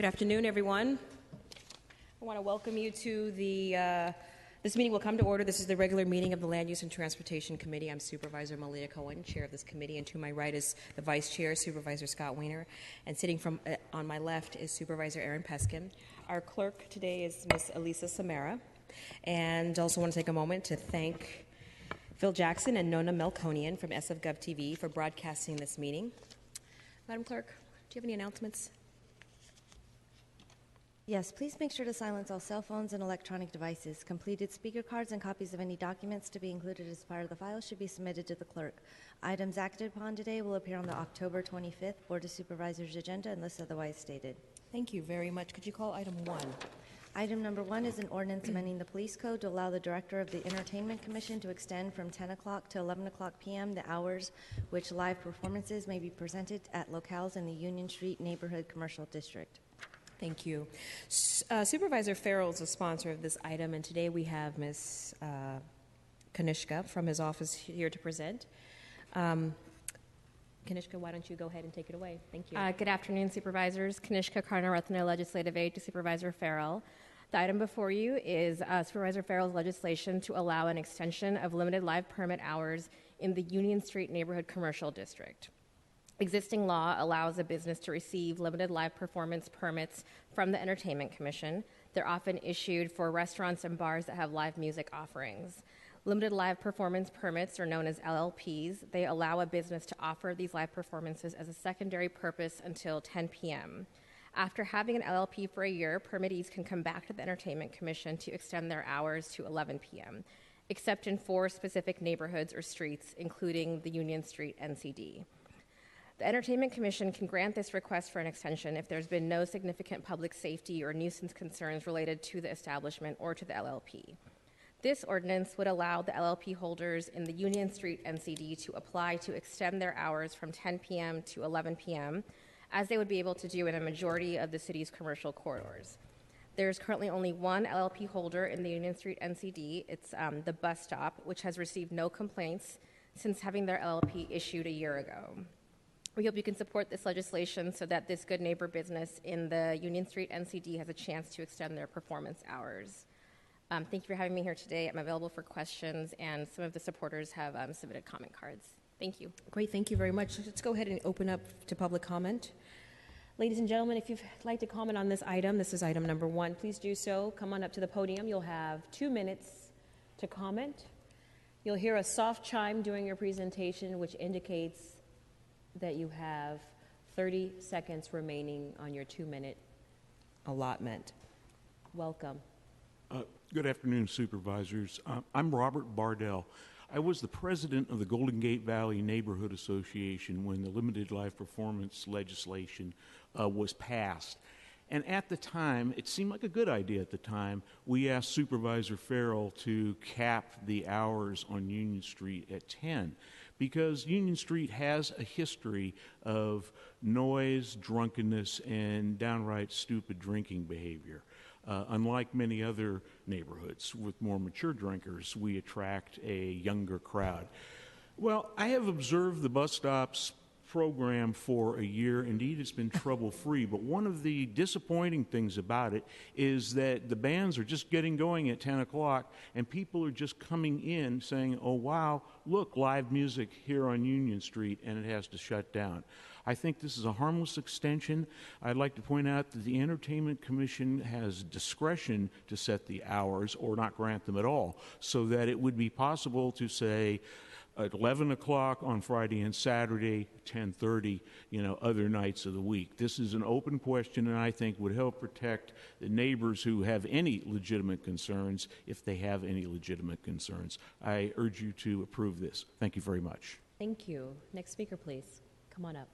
Good afternoon, everyone. I want to welcome you to this meeting will come to order. This is the regular meeting of the Land Use and Transportation Committee. I'm Supervisor Malia Cohen, chair of this committee, and to my right is the vice chair, Supervisor Scott Weiner, and sitting on my left is Supervisor Aaron Peskin. Our clerk today is Ms. Elisa Samara, and also want to take a moment to thank Phil Jackson and Nona Melkonian from SF Gov TV for broadcasting this meeting. Madam Clerk, do you have any announcements? Yes, please make sure to silence all cell phones and electronic devices. Completed speaker cards and copies of any documents to be included as part of the file should be submitted to the clerk. Items acted upon today will appear on the October 25th Board of Supervisors agenda unless otherwise stated. Thank you very much. Could you call item 1? Item number 1 is an ordinance amending the police code to allow the director of the Entertainment Commission to extend from 10 o'clock to 11 o'clock p.m. the hours which live performances may be presented at locales in the Union Street Neighborhood Commercial District. Thank you. Supervisor Farrell is a sponsor of this item, and today we have Ms. Kanishka from his office here to present. Kanishka, why don't you go ahead and take it away? Thank you. Good afternoon, Supervisors. Kanishka Karnaratna, Legislative Aide to Supervisor Farrell. The item before you is Supervisor Farrell's legislation to allow an extension of limited live permit hours in the Union Street Neighborhood Commercial District. Existing law allows a business to receive limited live performance permits from the Entertainment Commission. They're often issued for restaurants and bars that have live music offerings. Limited live performance permits are known as LLPs. They allow a business to offer these live performances as a secondary purpose until 10 p.m. After having an LLP for a year, permittees can come back to the Entertainment Commission to extend their hours to 11 p.m., except in 4 specific neighborhoods or streets, including the Union Street NCD. The Entertainment Commission can grant this request for an extension if there's been no significant public safety or nuisance concerns related to the establishment or to the LLP. This ordinance would allow the LLP holders in the Union Street NCD to apply to extend their hours from 10 p.m. to 11 p.m., as they would be able to do in a majority of the city's commercial corridors. There's currently only one LLP holder in the Union Street NCD. It's the Bus Stop, which has received no complaints since having their LLP issued a year ago. We hope you can support this legislation so that this good neighbor business in the Union Street NCD has a chance to extend their performance hours. Thank you for having me here today. I'm available for questions, and some of the supporters have submitted comment cards. Thank you. Great, thank you very much. Let's go ahead and open up to public comment. Ladies and gentlemen, if you'd like to comment on this is item number 1. Please do so. Come on up to the podium. You'll have 2 minutes to comment. You'll hear a soft chime during your presentation, which indicates that you have 30 seconds remaining on your 2-minute allotment. Welcome. Good afternoon, Supervisors. I'm Robert Bardell. I was the president of the Golden Gate Valley Neighborhood Association when the limited live performance legislation was passed. And at the time, it seemed like a good idea at the time, we asked Supervisor Farrell to cap the hours on Union Street at 10. Because Union Street has a history of noise, drunkenness, and downright stupid drinking behavior. Unlike many other neighborhoods with more mature drinkers, we attract a younger crowd. Well, I have observed the bus stops program for a year. Indeed, it's been trouble-free. But one of the disappointing things about it is that the bands are just getting going at 10 o'clock, and people are just coming in saying, oh, wow, look, live music here on Union Street, and it has to shut down. I think this is a harmless extension. I'd like to point out that the Entertainment Commission has discretion to set the hours or not grant them at all, so that it would be possible to say, at 11 o'clock on Friday and Saturday, 10:30, other nights of the week. This is an open question, and I think would help protect the neighbors who have any legitimate concerns, if they have any legitimate concerns. I urge you to approve this. Thank you very much. Thank you. Next speaker, please. Come on up.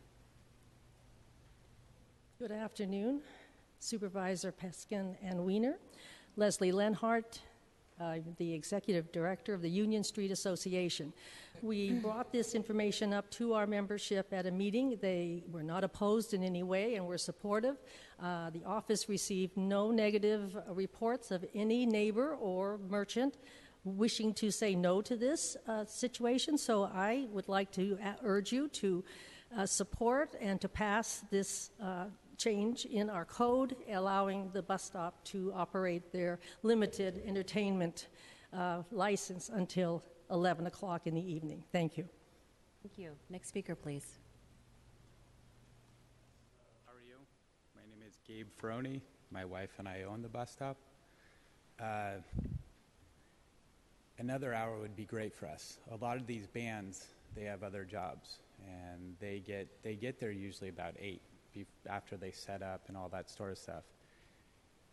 Good afternoon, Supervisor Peskin and Weiner. Leslie Lenhart, the Executive Director of the Union Street Association. We brought this information up to our membership at a meeting. They were not opposed in any way and were supportive. The office received no negative reports of any neighbor or merchant wishing to say no to this situation. So I would like to urge you to support and to pass this change in our code, allowing the bus stop to operate their limited entertainment license until 11 o'clock in the evening. Thank you. Thank you. Next speaker, please. How are you? My name is Gabe Ferroni. My wife and I own the bus stop. Another hour would be great for us. A lot of these bands, they have other jobs, and they get there usually about 8 after they set up and all that sort of stuff.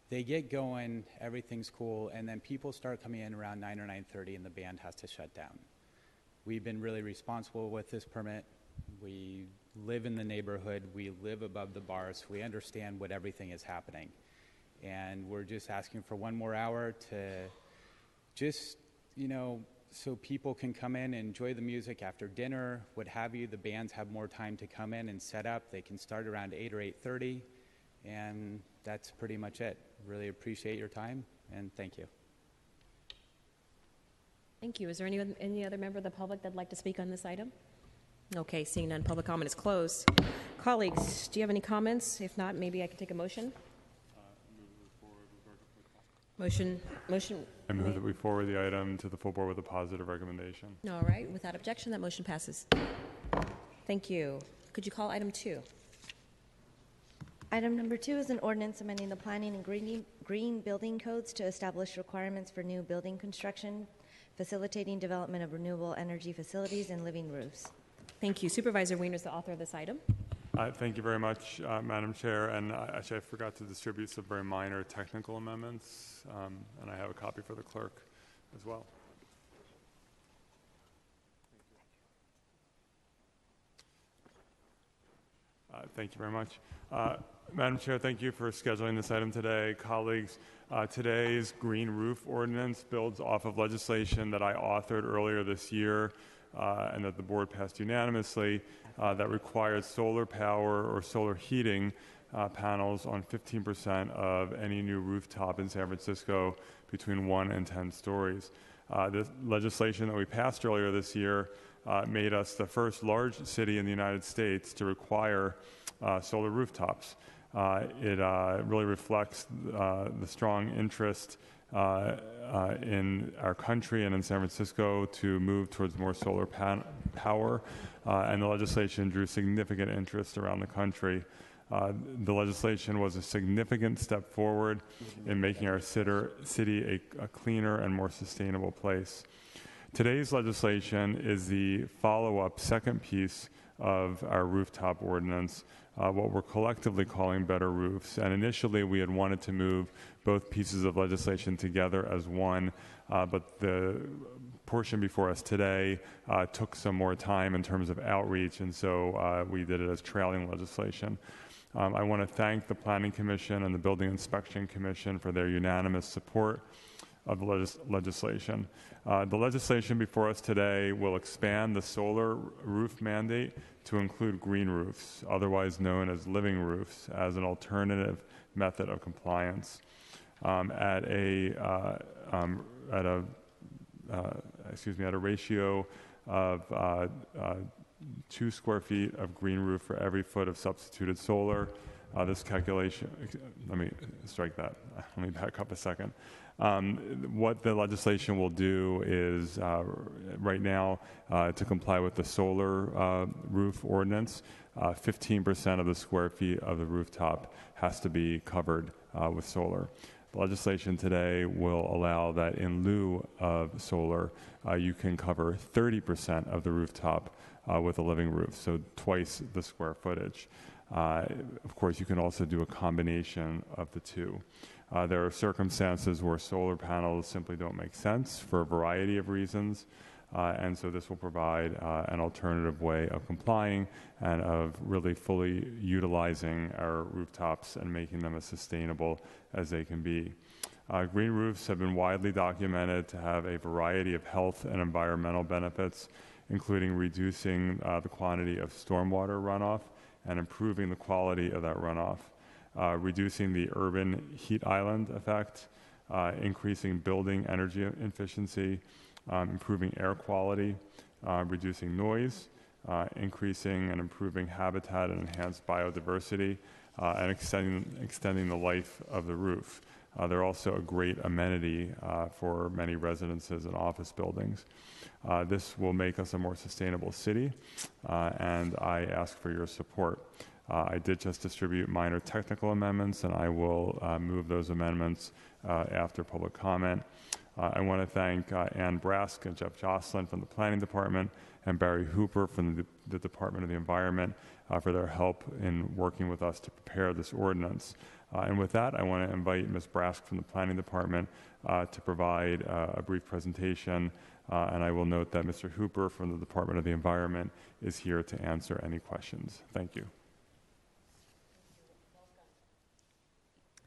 They get going, everything's cool, and then people start coming in around 9 or 9:30, and the band has to shut down. We've been really responsible with this permit. We live in the neighborhood. We live above the bars. So we understand what everything is happening. And we're just asking for one more hour to just, so people can come in and enjoy the music after dinner, what have you. The bands have more time to come in and set up. They can start around 8 or 8:30, and that's pretty much it. Really appreciate your time, and thank you. Thank you. Is there any other member of the public that'd like to speak on this item? Okay, seeing none, public comment is closed. Colleagues, do you have any comments? If not, maybe I can take a motion. Motion. I move that we forward the item to the full board with a positive recommendation. All right. Without objection, that motion passes. Thank you. Could you call item 2? Item number 2 is an ordinance amending the planning and green building codes to establish requirements for new building construction, facilitating development of renewable energy facilities and living roofs. Thank you. Supervisor Wiener is the author of this item. Thank you very much, Madam Chair. And actually, I forgot to distribute some very minor technical amendments, and I have a copy for the clerk as well. Thank you very much. Madam Chair, thank you for scheduling this item today. Colleagues, today's green roof ordinance builds off of legislation that I authored earlier this year and that the board passed unanimously that required solar power or solar heating panels on 15% of any new rooftop in San Francisco between 1 and 10 stories. The legislation that we passed earlier this year made us the first large city in the United States to require solar rooftops. It really reflects the strong interest in our country and in San Francisco to move towards more solar power, and the legislation drew significant interest around the country. The legislation was a significant step forward in making our city a cleaner and more sustainable place. Today's legislation is the follow-up second piece of our rooftop ordinance, what we're collectively calling Better Roofs. And initially, we had wanted to move both pieces of legislation together as one, but the portion before us today took some more time in terms of outreach, and so we did it as trailing legislation. I want to thank the Planning Commission and the Building Inspection Commission for their unanimous support of the legislation. The legislation before us today will expand the solar roof mandate to include green roofs, otherwise known as living roofs, as an alternative method of compliance. At a ratio of 2 square feet of green roof for every foot of substituted solar. This calculation, let me strike that. Let me back up a second. What the legislation will do is, right now, to comply with the solar roof ordinance, 15% of the square feet of the rooftop has to be covered with solar. The legislation today will allow that in lieu of solar, you can cover 30% of the rooftop with a living roof, so twice the square footage. Of course, you can also do a combination of the two. There are circumstances where solar panels simply don't make sense for a variety of reasons, and so this will provide an alternative way of complying and of really fully utilizing our rooftops and making them as sustainable as they can be. Green roofs have been widely documented to have a variety of health and environmental benefits, including reducing the quantity of stormwater runoff and improving the quality of that runoff, reducing the urban heat island effect, increasing building energy efficiency, improving air quality, reducing noise, increasing and improving habitat and enhanced biodiversity, and extending the life of the roof. They're also a great amenity for many residences and office buildings. This will make us a more sustainable city, and I ask for your support. I did just distribute minor technical amendments, and I will move those amendments after public comment. I want to thank Ann Brask and Jeff Jocelyn from the Planning Department and Barry Hooper from the Department of the Environment for their help in working with us to prepare this ordinance. And with that, I want to invite Ms. Brask from the Planning Department to provide a brief presentation. And I will note that Mr. Hooper from the Department of the Environment is here to answer any questions. Thank you.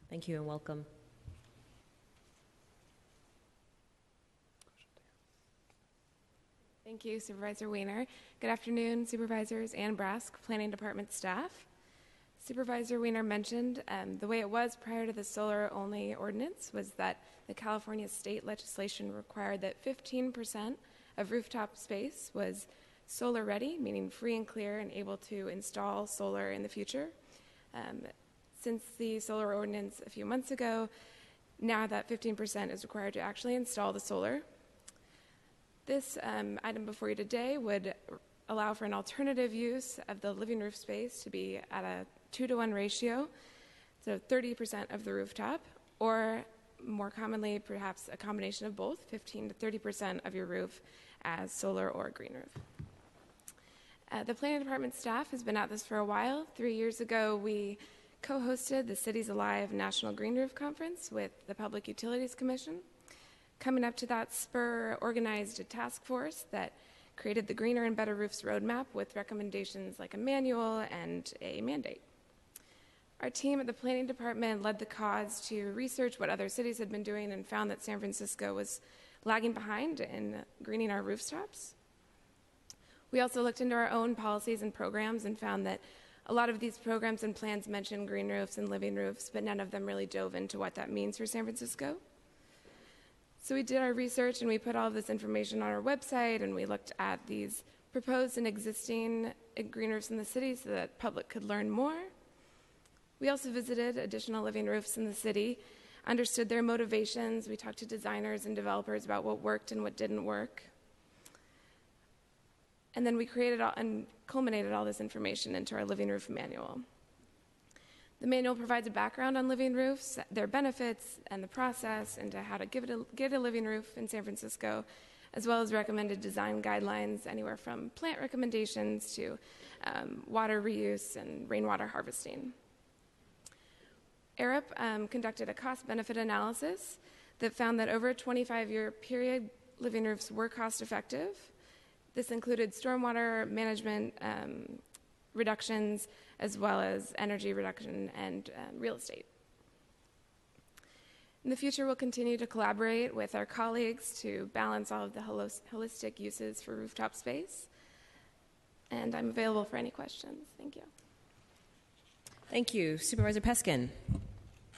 Thank you and welcome. Thank you, Supervisor Weiner. Good afternoon, Supervisors and Brask, Planning Department staff. Supervisor Weiner mentioned the way it was prior to the solar-only ordinance was that the California state legislation required that 15% of rooftop space was solar-ready, meaning free and clear and able to install solar in the future. Since the solar ordinance a few months ago, now that 15% is required to actually install the solar. This item before you today would allow for an alternative use of the living roof space to be at a 2-to-1 ratio, so 30% of the rooftop, or more commonly, perhaps a combination of both, 15 to 30% of your roof as solar or green roof. The Planning Department staff has been at this for a while. 3 years ago, we co-hosted the Cities Alive National Green Roof Conference with the Public Utilities Commission. Coming up to that spur, organized a task force that created the Greener and Better Roofs Roadmap with recommendations like a manual and a mandate. Our team at the Planning Department led the cause to research what other cities had been doing and found that San Francisco was lagging behind in greening our rooftops. We also looked into our own policies and programs and found that a lot of these programs and plans mention green roofs and living roofs, but none of them really dove into what that means for San Francisco. So we did our research and we put all of this information on our website, and we looked at these proposed and existing green roofs in the city so that the public could learn more. We also visited additional living roofs in the city, understood their motivations. We talked to designers and developers about what worked and what didn't work. And then we created and culminated all this information into our living roof manual. The manual provides a background on living roofs, their benefits, and the process, and how to get a living roof in San Francisco, as well as recommended design guidelines, anywhere from plant recommendations to water reuse and rainwater harvesting. Arup conducted a cost-benefit analysis that found that over a 25-year period, living roofs were cost-effective. This included stormwater management reductions, as well as energy reduction and real estate. In the future, we'll continue to collaborate with our colleagues to balance all of the holistic uses for rooftop space. And I'm available for any questions. Thank you. Thank you. Supervisor Peskin.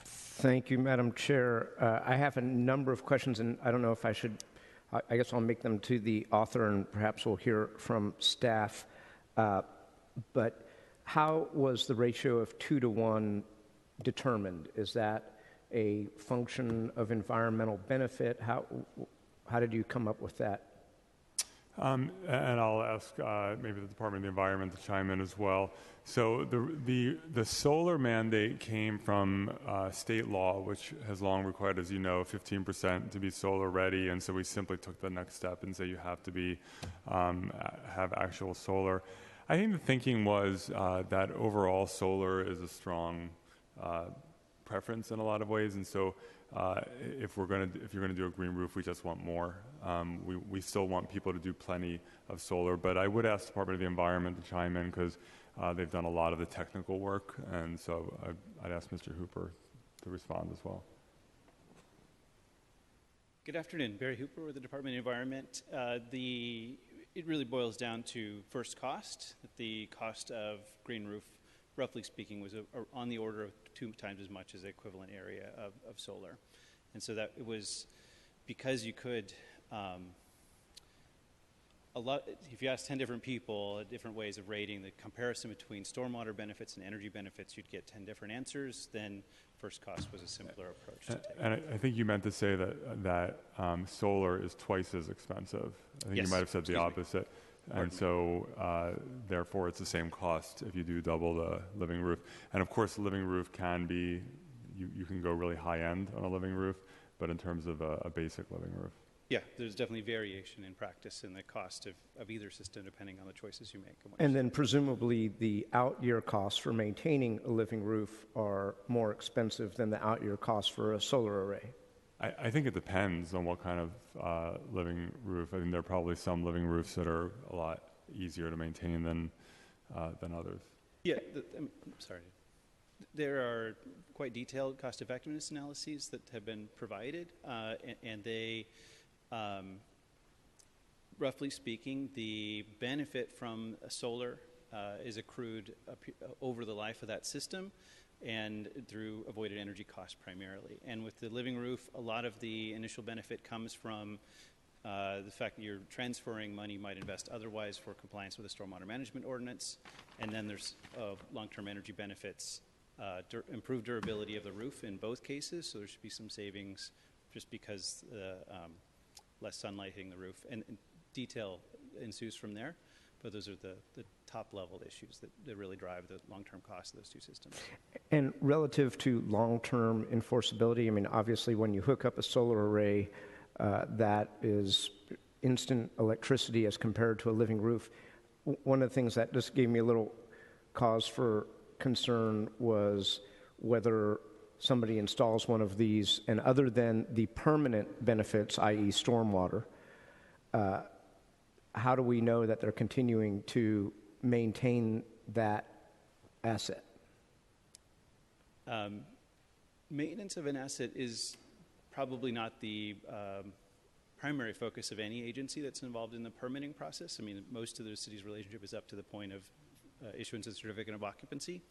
Thank you, Madam Chair. I have a number of questions, and I don't know if I should, I guess I'll make them to the author, and perhaps we'll hear from staff. But how was the ratio of 2-to-1 determined? Is that a function of environmental benefit? How did you come up with that? And I'll ask maybe the Department of the Environment to chime in as well. So the solar mandate came from state law, which has long required, as you know, 15% to be solar ready, and so we simply took the next step and say you have to be have actual solar. I think the thinking was that overall solar is a strong preference in a lot of ways, and so if you're going to do a green roof, we just want more. We still want people to do plenty of solar, but I would ask the Department of the Environment to chime in because they've done a lot of the technical work, and so I'd ask Mr. Hooper to respond as well. Good afternoon, Barry Hooper with the Department of the Environment. It really boils down to first cost. The cost of green roof, roughly speaking, was on the order of 2 times as much as the equivalent area of solar. And so that it was because you could if you ask 10 different people different ways of rating the comparison between stormwater benefits and energy benefits, you'd get 10 different answers. Then first cost was a simpler approach to take. And I think you meant to say that solar is twice as expensive. I think Yes, you might have said the excuse me. opposite. Pardon And so, therefore, it's the same cost if you do double the living roof. And of course, the living roof can be, you can go really high end on a living roof, but in terms of a basic living roof. Yeah, there's definitely variation in practice in the cost of either system depending on the choices you make. And what you And then presumably the out-year costs for maintaining a living roof are more expensive than the out-year costs for a solar array. I think it depends on what kind of living roof. I mean, there are probably some living roofs that are a lot easier to maintain than others. Yeah, I'm sorry. There are quite detailed cost-effectiveness analyses that have been provided, and they, roughly speaking, the benefit from solar is accrued over the life of that system and through avoided energy costs primarily. And with the living roof, a lot of the initial benefit comes from the fact that you're transferring money you might invest otherwise for compliance with the stormwater management ordinance. And then there's long-term energy benefits, improved durability of the roof in both cases, so there should be some savings just because less sunlight hitting the roof. And detail ensues from there. But those are the top-level issues that really drive the long-term cost of those two systems. And relative to long-term enforceability, I mean, obviously when you hook up a solar array, that is instant electricity as compared to a living roof. One of the things that just gave me a little cause for concern was whether somebody installs one of these, and other than the permanent benefits, i.e. stormwater, how do we know that they're continuing to maintain that asset? Maintenance of an asset is probably not the primary focus of any agency that's involved in the permitting process. I mean, most of the city's relationship is up to the point of issuance of certificate of occupancy.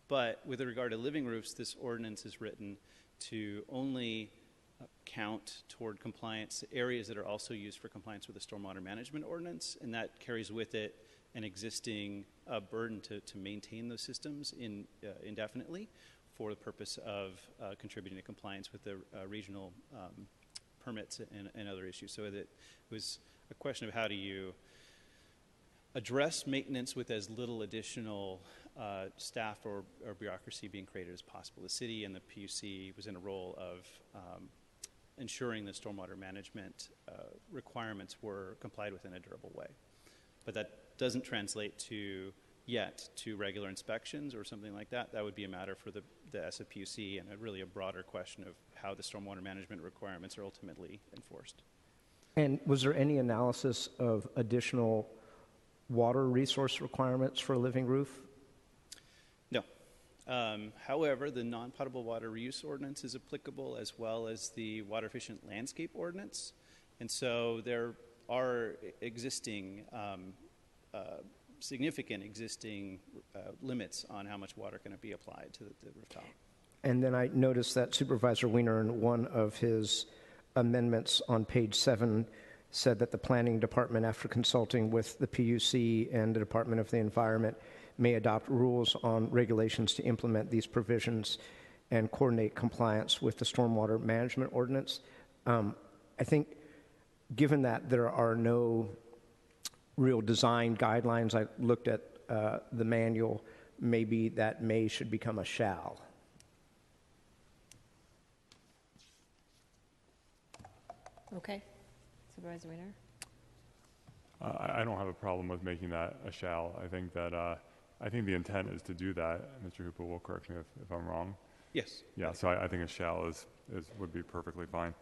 But with regard to living roofs, this ordinance is written to only count toward compliance areas that are also used for compliance with the stormwater management ordinance, and that carries with it an existing burden to maintain those systems indefinitely for the purpose of contributing to compliance with the regional permits and other issues. So it was a question of how do you address maintenance with as little additional staff or bureaucracy being created as possible. The city and the PUC was in a role of ensuring the stormwater management requirements were complied with in a durable way. But that doesn't translate yet to regular inspections or something like that. That would be a matter for the SFPUC and really a broader question of how the stormwater management requirements are ultimately enforced. And was there any analysis of additional water resource requirements for a living roof? No. However, the non-potable water reuse ordinance is applicable as well as the water efficient landscape ordinance. And so there are existing, significant existing limits on how much water can be applied to the rooftop. And then I noticed that Supervisor Wiener, in one of his amendments on page 7, said that the Planning Department, after consulting with the PUC and the Department of the Environment, may adopt rules on regulations to implement these provisions and coordinate compliance with the Stormwater Management Ordinance. I think, given that there are no real design guidelines, I looked at the manual, maybe that may should become a shall. Okay. Supervisor Wiener? I don't have a problem with making that a shall. I think that I think the intent is to do that. Mr. Hooper will correct me if I'm wrong. Yes. Yeah, so I think a shall would be perfectly fine.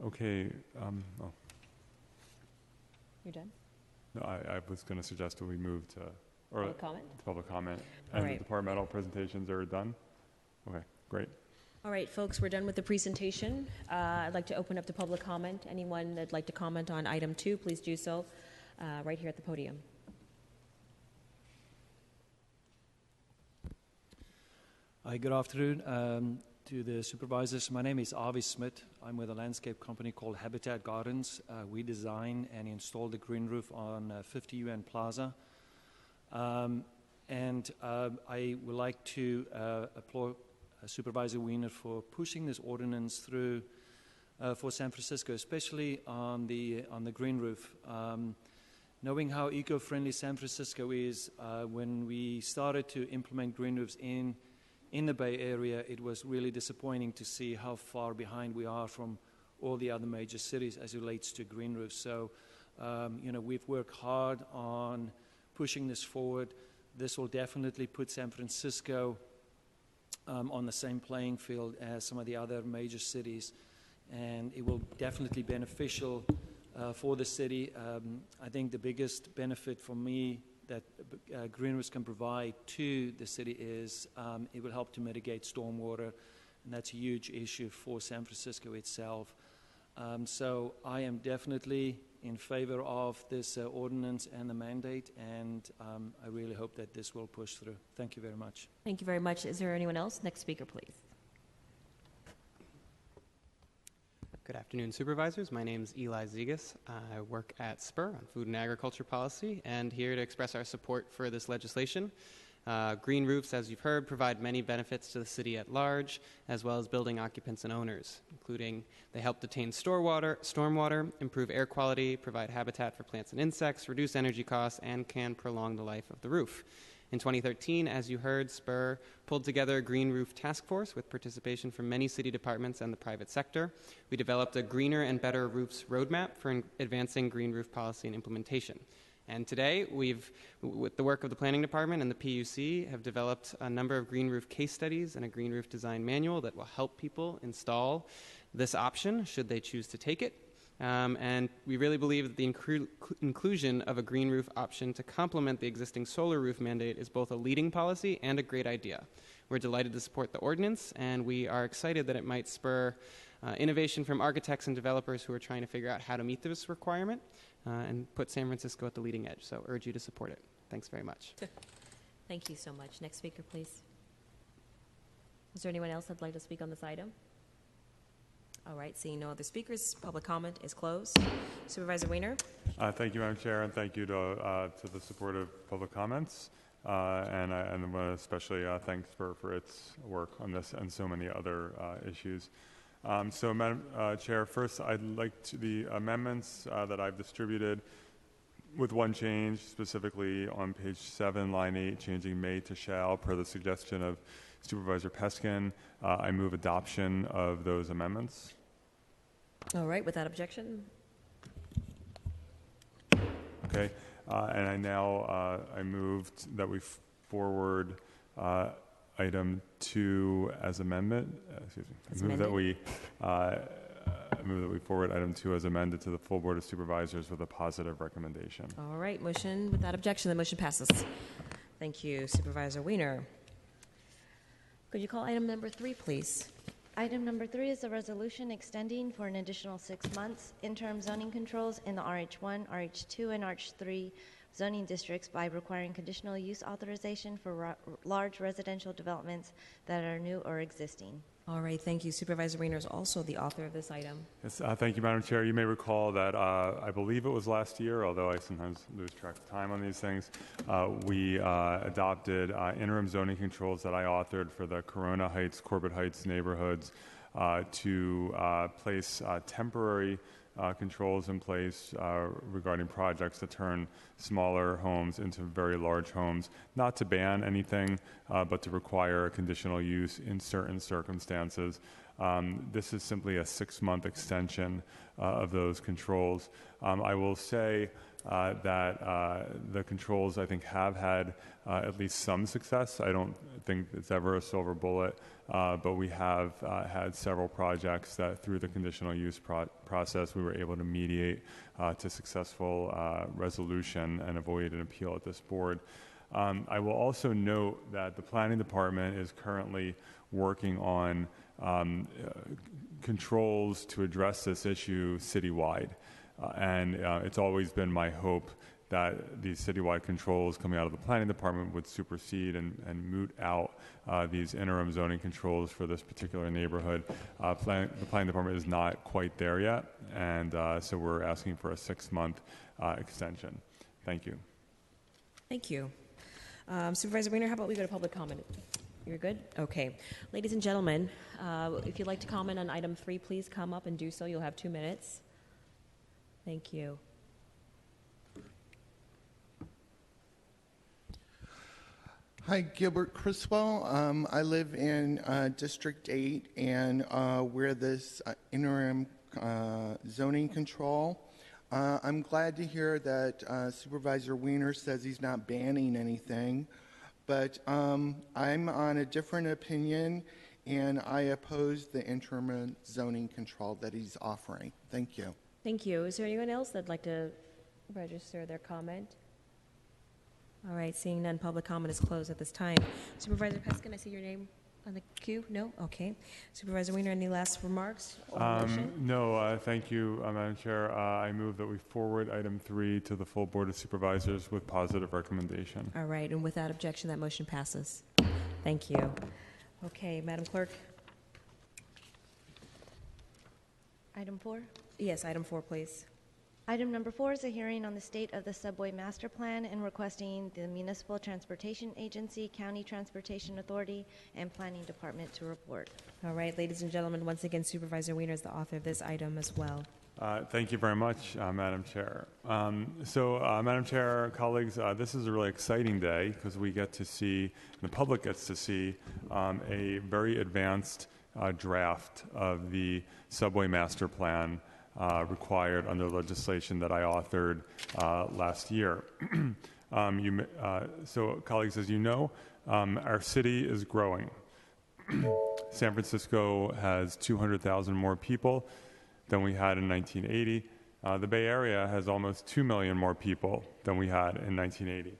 Okay. You're done? No, I was going to suggest that we move to Public comment? Public comment. All And right. the departmental presentations are done? Okay, great. All right, folks, we're done with the presentation. I'd like to open up to public comment. Anyone that'd like to comment on item 2, please do so right here at the podium. Hi, good afternoon. to the supervisors. My name is Avi Smith. I'm with a landscape company called Habitat Gardens. We design and install the green roof on 50 UN Plaza. I would like to applaud Supervisor Wiener for pushing this ordinance through for San Francisco, especially on the green roof. Knowing how eco-friendly San Francisco is, when we started to implement green roofs in the Bay Area, it was really disappointing to see how far behind we are from all the other major cities as it relates to green roofs. So, we've worked hard on pushing this forward. This will definitely put San Francisco on the same playing field as some of the other major cities, and it will definitely be beneficial for the city. I think the biggest benefit for me that green roofs can provide to the city is it will help to mitigate stormwater, and that's a huge issue for San Francisco itself. So I am definitely in favor of this ordinance and the mandate, and I really hope that this will push through. Thank you very much. Thank you very much. Is there anyone else? Next speaker, please. Good afternoon, supervisors. My name is Eli Zegas. I work at SPUR on food and agriculture policy, and here to express our support for this legislation. Green roofs, as you've heard, provide many benefits to the city at large, as well as building occupants and owners, including they help detain stormwater, improve air quality, provide habitat for plants and insects, reduce energy costs, and can prolong the life of the roof. In 2013, as you heard, SPUR pulled together a green roof task force with participation from many city departments and the private sector. We developed a greener and better roofs roadmap for advancing green roof policy and implementation. And today, we've, with the work of the planning department and the PUC, have developed a number of green roof case studies and a green roof design manual that will help people install this option should they choose to take it. And we really believe that the inclusion of a green roof option to complement the existing solar roof mandate is both a leading policy and a great idea. We're delighted to support the ordinance, and we are excited that it might spur innovation from architects and developers who are trying to figure out how to meet this requirement and put San Francisco at the leading edge. So urge you to support it. Thanks very much. Thank you so much. Next speaker, please. Is there anyone else that'd like to speak on this item? All right, seeing no other speakers, public comment is closed. Supervisor Wiener. Thank you, Madam Chair, and thank you to the supportive public comments. And I want to especially thank SPUR for its work on this and so many other issues. So, Madam Chair, first I'd like to the amendments that I've distributed with one change, specifically on page 7, line 8, changing may to shall per the suggestion of Supervisor Peskin. I move adoption of those amendments. All right, without objection. Okay, and I now I moved that we forward item 2 as amendment. Excuse me. I move that we forward item 2 as amended to the full Board of Supervisors with a positive recommendation. All right, motion without objection. The motion passes. Thank you, Supervisor Wiener. Could you call item number 3, please? Item number 3 is a resolution extending for an additional 6 months interim zoning controls in the RH1, RH2, and RH3 zoning districts by requiring conditional use authorization for large residential developments that are new or existing. All right, thank you. Supervisor Wiener is also the author of this item. Yes, thank you, Madam Chair. You may recall that I believe it was last year, although I sometimes lose track of time on these things, we adopted interim zoning controls that I authored for the Corona Heights, Corbett Heights neighborhoods to place temporary controls in place regarding projects that turn smaller homes into very large homes, not to ban anything, but to require a conditional use in certain circumstances. This is simply a 6-month extension of those controls. I will say that the controls, I think, have had at least some success. I don't think it's ever a silver bullet, but we have had several projects that through the conditional use process we were able to mediate to successful resolution and avoid an appeal at this board. I will also note that the planning department is currently working on controls to address this issue citywide. And it's always been my hope that these citywide controls coming out of the planning department would supersede and moot out these interim zoning controls for this particular neighborhood. The planning department is not quite there yet, and so we're asking for a 6-month extension. Thank you. Thank you. Supervisor Weiner, how about we go to public comment? You're good? Okay. Ladies and gentlemen, if you'd like to comment on item 3, please come up and do so. You'll have 2 minutes. Thank you. Hi, Gilbert Criswell. I live in District 8, and we're this interim zoning control. I'm glad to hear that Supervisor Weiner says he's not banning anything, but I'm on a different opinion, and I oppose the interim zoning control that he's offering. Thank you. Thank you. Is there anyone else that'd like to register their comment? All right, seeing none, public comment is closed at this time. Supervisor Peskin, I see your name on the queue. No? Okay. Supervisor Weiner, any last remarks or motion? No, thank you, Madam Chair. I move that we forward item 3 to the full Board of Supervisors with positive recommendation. All right, and without objection, that motion passes. Thank you. Okay, Madam Clerk. Item 4. Yes, item 4, please. Item number 4 is a hearing on the state of the subway master plan and requesting the Municipal Transportation Agency, County Transportation Authority, and Planning Department to report. All right, ladies and gentlemen, once again, Supervisor Weiner is the author of this item as well. Thank you very much, Madam Chair. Madam Chair, colleagues, this is a really exciting day because we get to see, the public gets to see, a very advanced draft of the subway master plan required under legislation that I authored last year. So, colleagues, as you know, our city is growing. San Francisco has 200,000 more people than we had in 1980. The Bay Area has almost 2 million more people than we had in 1980.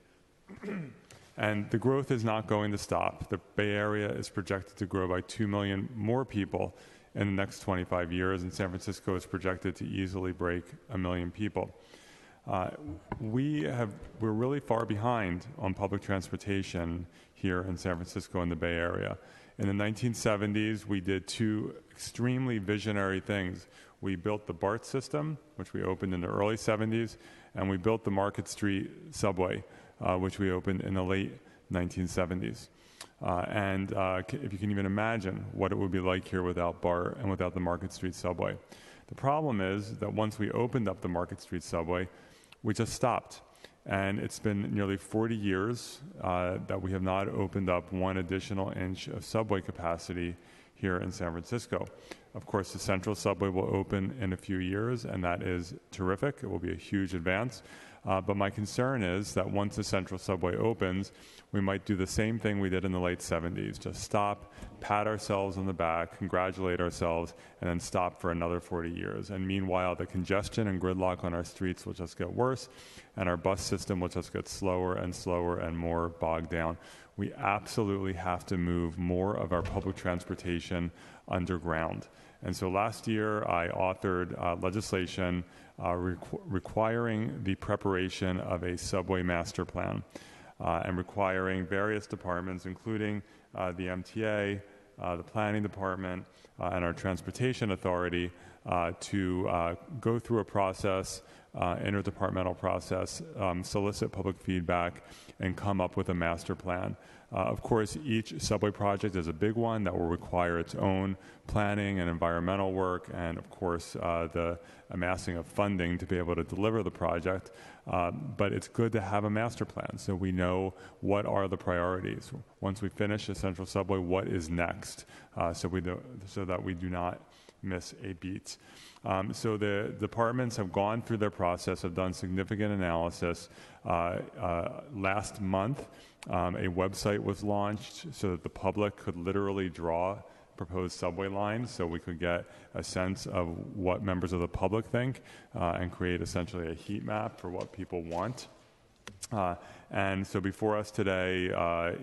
And the growth is not going to stop. The Bay Area is projected to grow by 2 million more people in the next 25 years, and San Francisco is projected to easily break 1 million people. We're really far behind on public transportation here in San Francisco and the Bay Area. In the 1970s, we did 2 extremely visionary things. We built the BART system, which we opened in the early 70s, and we built the Market Street subway, which we opened in the late 1970s. If you can even imagine what it would be like here without BART and without the Market Street subway. The problem is that once we opened up the Market Street subway, we just stopped. And it's been nearly 40 years that we have not opened up 1 additional inch of subway capacity here in San Francisco. Of course, the Central subway will open in a few years, and that is terrific. It will be a huge advance. But my concern is that once the Central subway opens, we might do the same thing we did in the late 70s, just stop, pat ourselves on the back, congratulate ourselves, and then stop for another 40 years. And meanwhile, the congestion and gridlock on our streets will just get worse, and our bus system will just get slower and slower and more bogged down. We absolutely have to move more of our public transportation underground. And so last year, I authored legislation requiring the preparation of a subway master plan and requiring various departments, including the MTA, the Planning Department, and our Transportation Authority, to go through a process, interdepartmental process, solicit public feedback, and come up with a master plan. Of course, each subway project is a big one that will require its own planning and environmental work, and of course, the amassing of funding to be able to deliver the project. But it's good to have a master plan so we know what are the priorities. Once we finish the Central subway, what is next, so that we do not miss a beat. So the departments have gone through their process, have done significant analysis. Last month, a website was launched so that the public could literally draw proposed subway lines so we could get a sense of what members of the public think and create essentially a heat map for what people want. And so before us today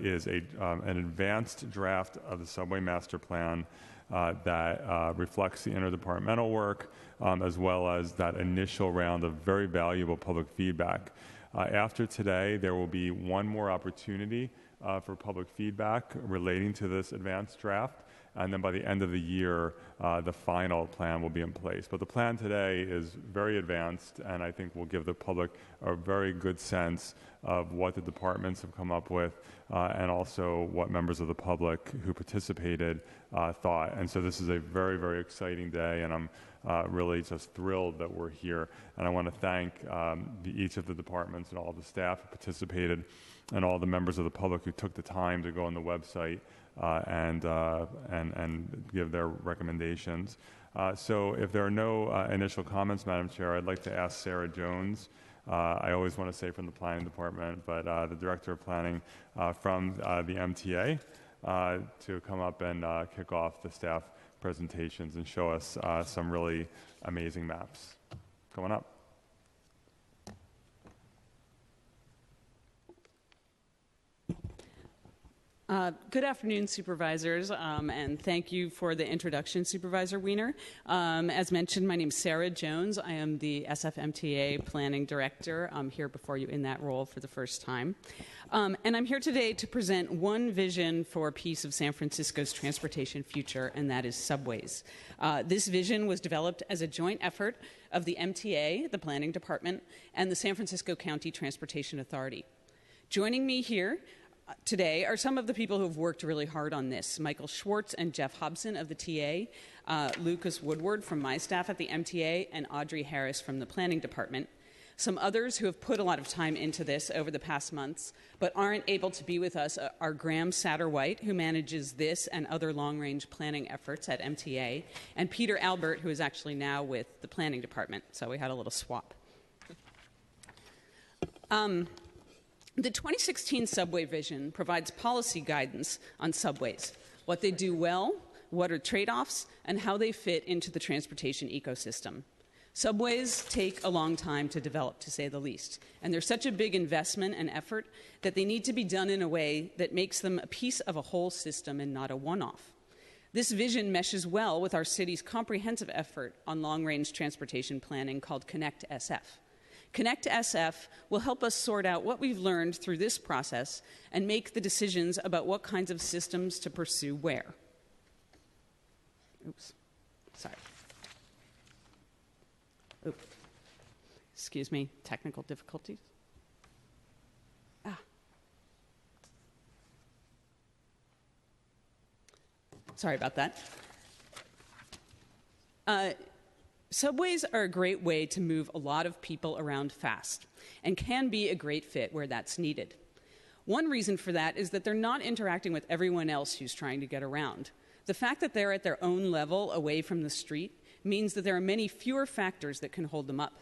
is an advanced draft of the subway master plan that reflects the interdepartmental work as well as that initial round of very valuable public feedback. After today, there will be one more opportunity for public feedback relating to this advanced draft, and then by the end of the year, the final plan will be in place. But the plan today is very advanced, and I think will give the public a very good sense of what the departments have come up with, and also what members of the public who participated thought. And so this is a very, very exciting day, and I'm really just thrilled that we're here. And I want to thank each of the departments and all of the staff who participated, and all the members of the public who took the time to go on the website and give their recommendations. So if there are no initial comments, Madam Chair, I'd like to ask Sarah Jones, I always want to say from the Planning Department, but the Director of Planning from the MTA, to come up and kick off the staff presentations and show us some really amazing maps. Going up. Good afternoon, supervisors, and thank you for the introduction, Supervisor Wiener. As mentioned, my name is Sarah Jones. I am the SFMTA Planning Director. I'm here before you in that role for the first time. And I'm here today to present one vision for a piece of San Francisco's transportation future, and that is subways. This vision was developed as a joint effort of the MTA, the Planning Department, and the San Francisco County Transportation Authority. Joining me here today are some of the people who have worked really hard on this. Michael Schwartz and Jeff Hobson of the TA, Lucas Woodward from my staff at the MTA, and Audrey Harris from the Planning Department. Some others who have put a lot of time into this over the past months but aren't able to be with us are Graham Satterwhite, who manages this and other long-range planning efforts at MTA, and Peter Albert, who is actually now with the Planning Department. So we had a little swap. The 2016 subway vision provides policy guidance on subways, what they do well, what are trade-offs, and how they fit into the transportation ecosystem. Subways take a long time to develop, to say the least, and they're such a big investment and effort that they need to be done in a way that makes them a piece of a whole system and not a one-off. This vision meshes well with our city's comprehensive effort on long-range transportation planning called Connect SF. Connect SF will help us sort out what we've learned through this process and make the decisions about what kinds of systems to pursue where. Oops, sorry. Oops. Excuse me, technical difficulties. Sorry about that. Subways are a great way to move a lot of people around fast and can be a great fit where that's needed. One reason for that is that they're not interacting with everyone else who's trying to get around. The fact that they're at their own level away from the street means that there are many fewer factors that can hold them up.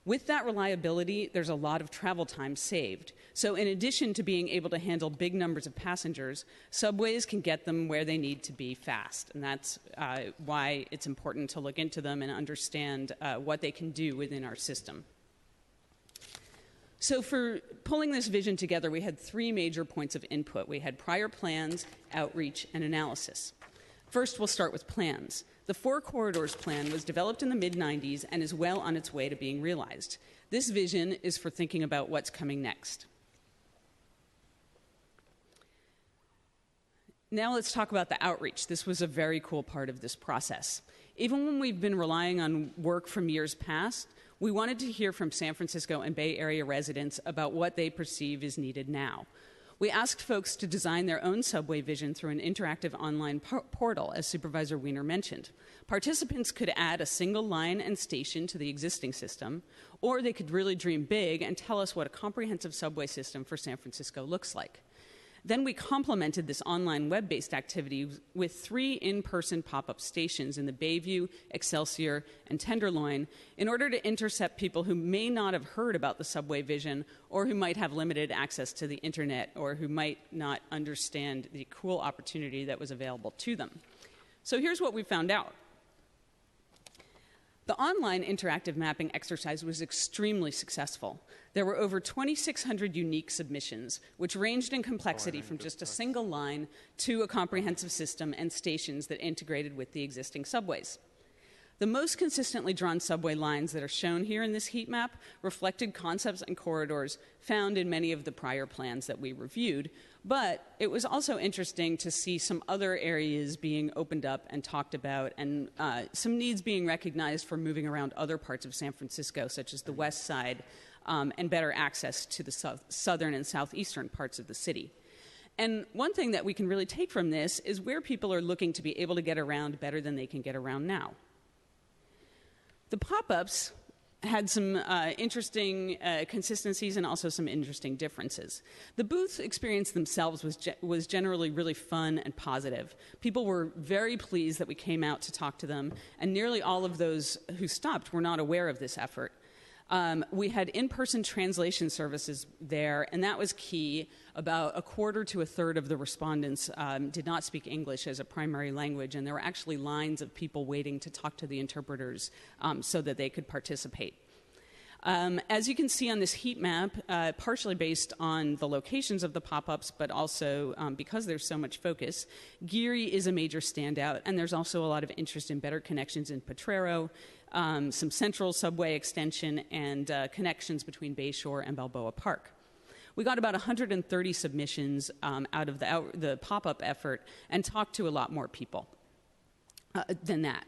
With that reliability, there's a lot of travel time saved. So in addition to being able to handle big numbers of passengers, subways can get them where they need to be fast. And that's why it's important to look into them and understand what they can do within our system. So for pulling this vision together, we had three major points of input. We had prior plans, outreach, and analysis. First, we'll start with plans. The Four Corridors Plan was developed in the mid-90s and is well on its way to being realized. This vision is for thinking about what's coming next. Now let's talk about the outreach. This was a very cool part of this process. Even when we've been relying on work from years past, we wanted to hear from San Francisco and Bay Area residents about what they perceive is needed now. We asked folks to design their own subway vision through an interactive online portal, as Supervisor Wiener mentioned. Participants could add a single line and station to the existing system, or they could really dream big and tell us what a comprehensive subway system for San Francisco looks like. Then we complemented this online web-based activity with 3 in-person pop-up stations in the Bayview, Excelsior, and Tenderloin in order to intercept people who may not have heard about the subway vision or who might have limited access to the internet or who might not understand the cool opportunity that was available to them. So here's what we found out. The online interactive mapping exercise was extremely successful. There were over 2,600 unique submissions, which ranged in complexity from just a single line to a comprehensive system and stations that integrated with the existing subways. The most consistently drawn subway lines that are shown here in this heat map reflected concepts and corridors found in many of the prior plans that we reviewed, but it was also interesting to see some other areas being opened up and talked about, and some needs being recognized for moving around other parts of San Francisco, such as the west side, and better access to the southern and southeastern parts of the city. And one thing that we can really take from this is where people are looking to be able to get around better than they can get around now. The pop-ups had some interesting consistencies and also some interesting differences. The booth experience themselves was generally really fun and positive. People were very pleased that we came out to talk to them, and nearly all of those who stopped were not aware of this effort. We had in-person translation services there, and that was key. About a quarter to a third of the respondents did not speak English as a primary language, and there were actually lines of people waiting to talk to the interpreters so that they could participate. As you can see on this heat map, partially based on the locations of the pop-ups, but also because there's so much focus, Geary is a major standout, and there's also a lot of interest in better connections in Potrero, some central subway extension, and connections between Bayshore and Balboa Park. We got about 130 submissions out of the pop-up effort and talked to a lot more people than that.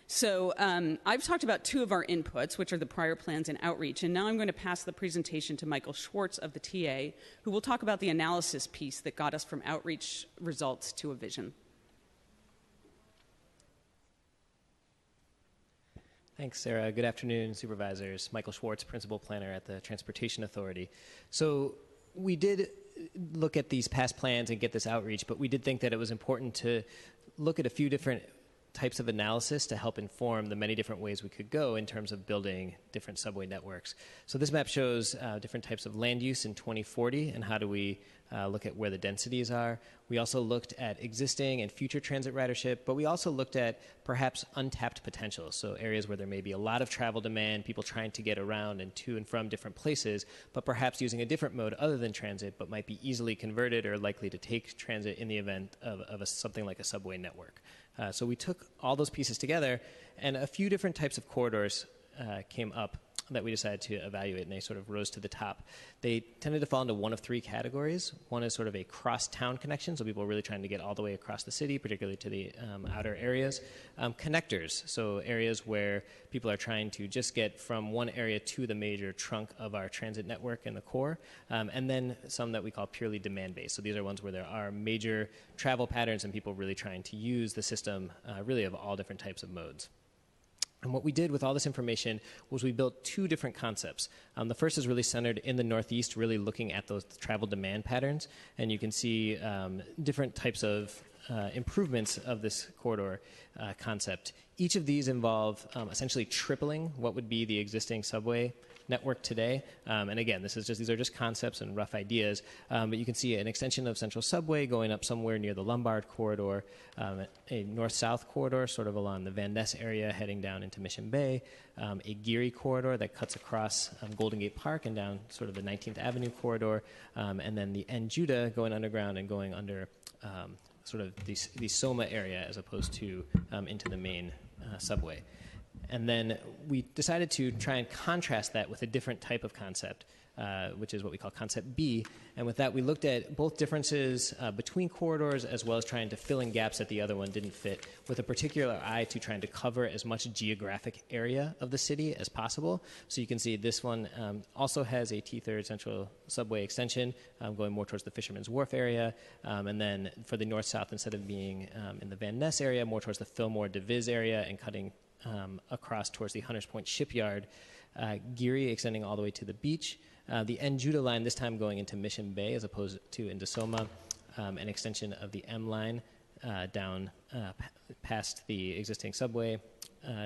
So I've talked about two of our inputs, which are the prior plans and outreach, and now I'm going to pass the presentation to Michael Schwartz of the TA, who will talk about the analysis piece that got us from outreach results to a vision. Thanks, Sarah. Good afternoon, supervisors. Michael Schwartz, Principal Planner at the Transportation Authority. So we did look at these past plans and get this outreach, but we did think that it was important to look at a few different types of analysis to help inform the many different ways we could go in terms of building different subway networks. So this map shows different types of land use in 2040 and how do we look at where the densities are. We also looked at existing and future transit ridership, but we also looked at perhaps untapped potential, so areas where there may be a lot of travel demand, people trying to get around and to and from different places, but perhaps using a different mode other than transit, but might be easily converted or likely to take transit in the event of something like a subway network. So we took all those pieces together, and a few different types of corridors came up that we decided to evaluate, and they sort of rose to the top. They tended to fall into one of three categories. One is sort of a cross-town connection, so people are really trying to get all the way across the city, particularly to the outer areas. Connectors, so areas where people are trying to just get from one area to the major trunk of our transit network in the core. And then some that we call purely demand-based. So these are ones where there are major travel patterns and people really trying to use the system really of all different types of modes. And what we did with all this information was we built two different concepts. The first is really centered in the Northeast, really looking at those travel demand patterns. And you can see different types of improvements of this corridor concept. Each of these involve essentially tripling what would be the existing subway network today. And again, these are just concepts and rough ideas, but you can see an extension of Central Subway going up somewhere near the Lombard corridor, a north-south corridor sort of along the Van Ness area heading down into Mission Bay, a Geary corridor that cuts across Golden Gate Park and down sort of the 19th Avenue corridor, and then the N. Judah going underground and going under sort of the Soma area as opposed to into the main subway. And then we decided to try and contrast that with a different type of concept, which is what we call Concept B. And with that, we looked at both differences between corridors as well as trying to fill in gaps that the other one didn't fit, with a particular eye to trying to cover as much geographic area of the city as possible. So you can see this one also has a T-third Central Subway extension going more towards the Fisherman's Wharf area. And then for the north-south, instead of being in the Van Ness area, more towards the Fillmore-DeVis area and cutting across towards the Hunters Point Shipyard, Geary extending all the way to the beach, the N. Judah line this time going into Mission Bay as opposed to into Soma, an extension of the M line down past the existing subway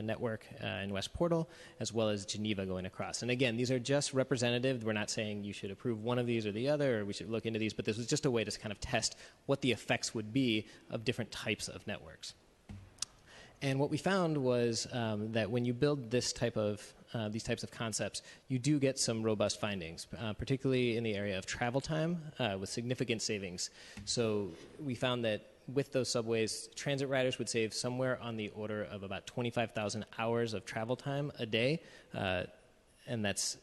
network in West Portal, as well as Geneva going across. And again, these are just representative. We're not saying you should approve one of these or the other, or we should look into these, but this was just a way to kind of test what the effects would be of different types of networks. And what we found was that when you build these types of concepts, you do get some robust findings, particularly in the area of travel time with significant savings. So we found that with those subways, transit riders would save somewhere on the order of about 25,000 hours of travel time a day. And that's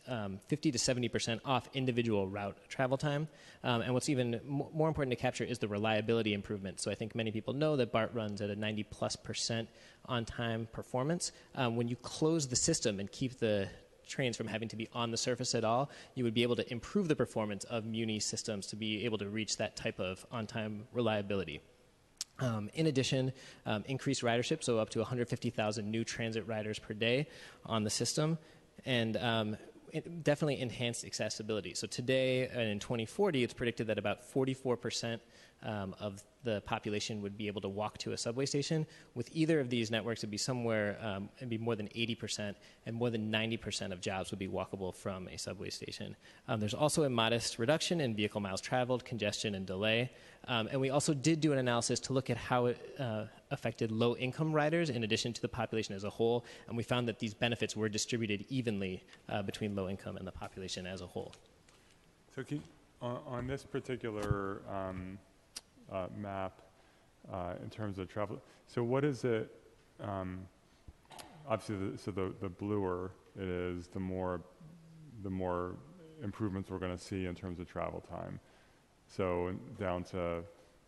50 to 70% off individual route travel time. And what's even more important to capture is the reliability improvement. So I think many people know that BART runs at a 90+% on-time performance. When you close the system and keep the trains from having to be on the surface at all, you would be able to improve the performance of Muni systems to be able to reach that type of on-time reliability. In addition, increased ridership, so up to 150,000 new transit riders per day on the system, and definitely enhanced accessibility. So today, in 2040, it's predicted that about 44% of the population would be able to walk to a subway station. With either of these networks, it'd be somewhere, it'd be more than 80%, and more than 90% of jobs would be walkable from a subway station. There's also a modest reduction in vehicle miles traveled, congestion, and delay. And we also did do an analysis to look at how it affected low-income riders in addition to the population as a whole, and we found that these benefits were distributed evenly between low-income and the population as a whole. So on this particular map, in terms of travel, so what is it, obviously, the bluer it is, the more improvements we're going to see in terms of travel time. So down to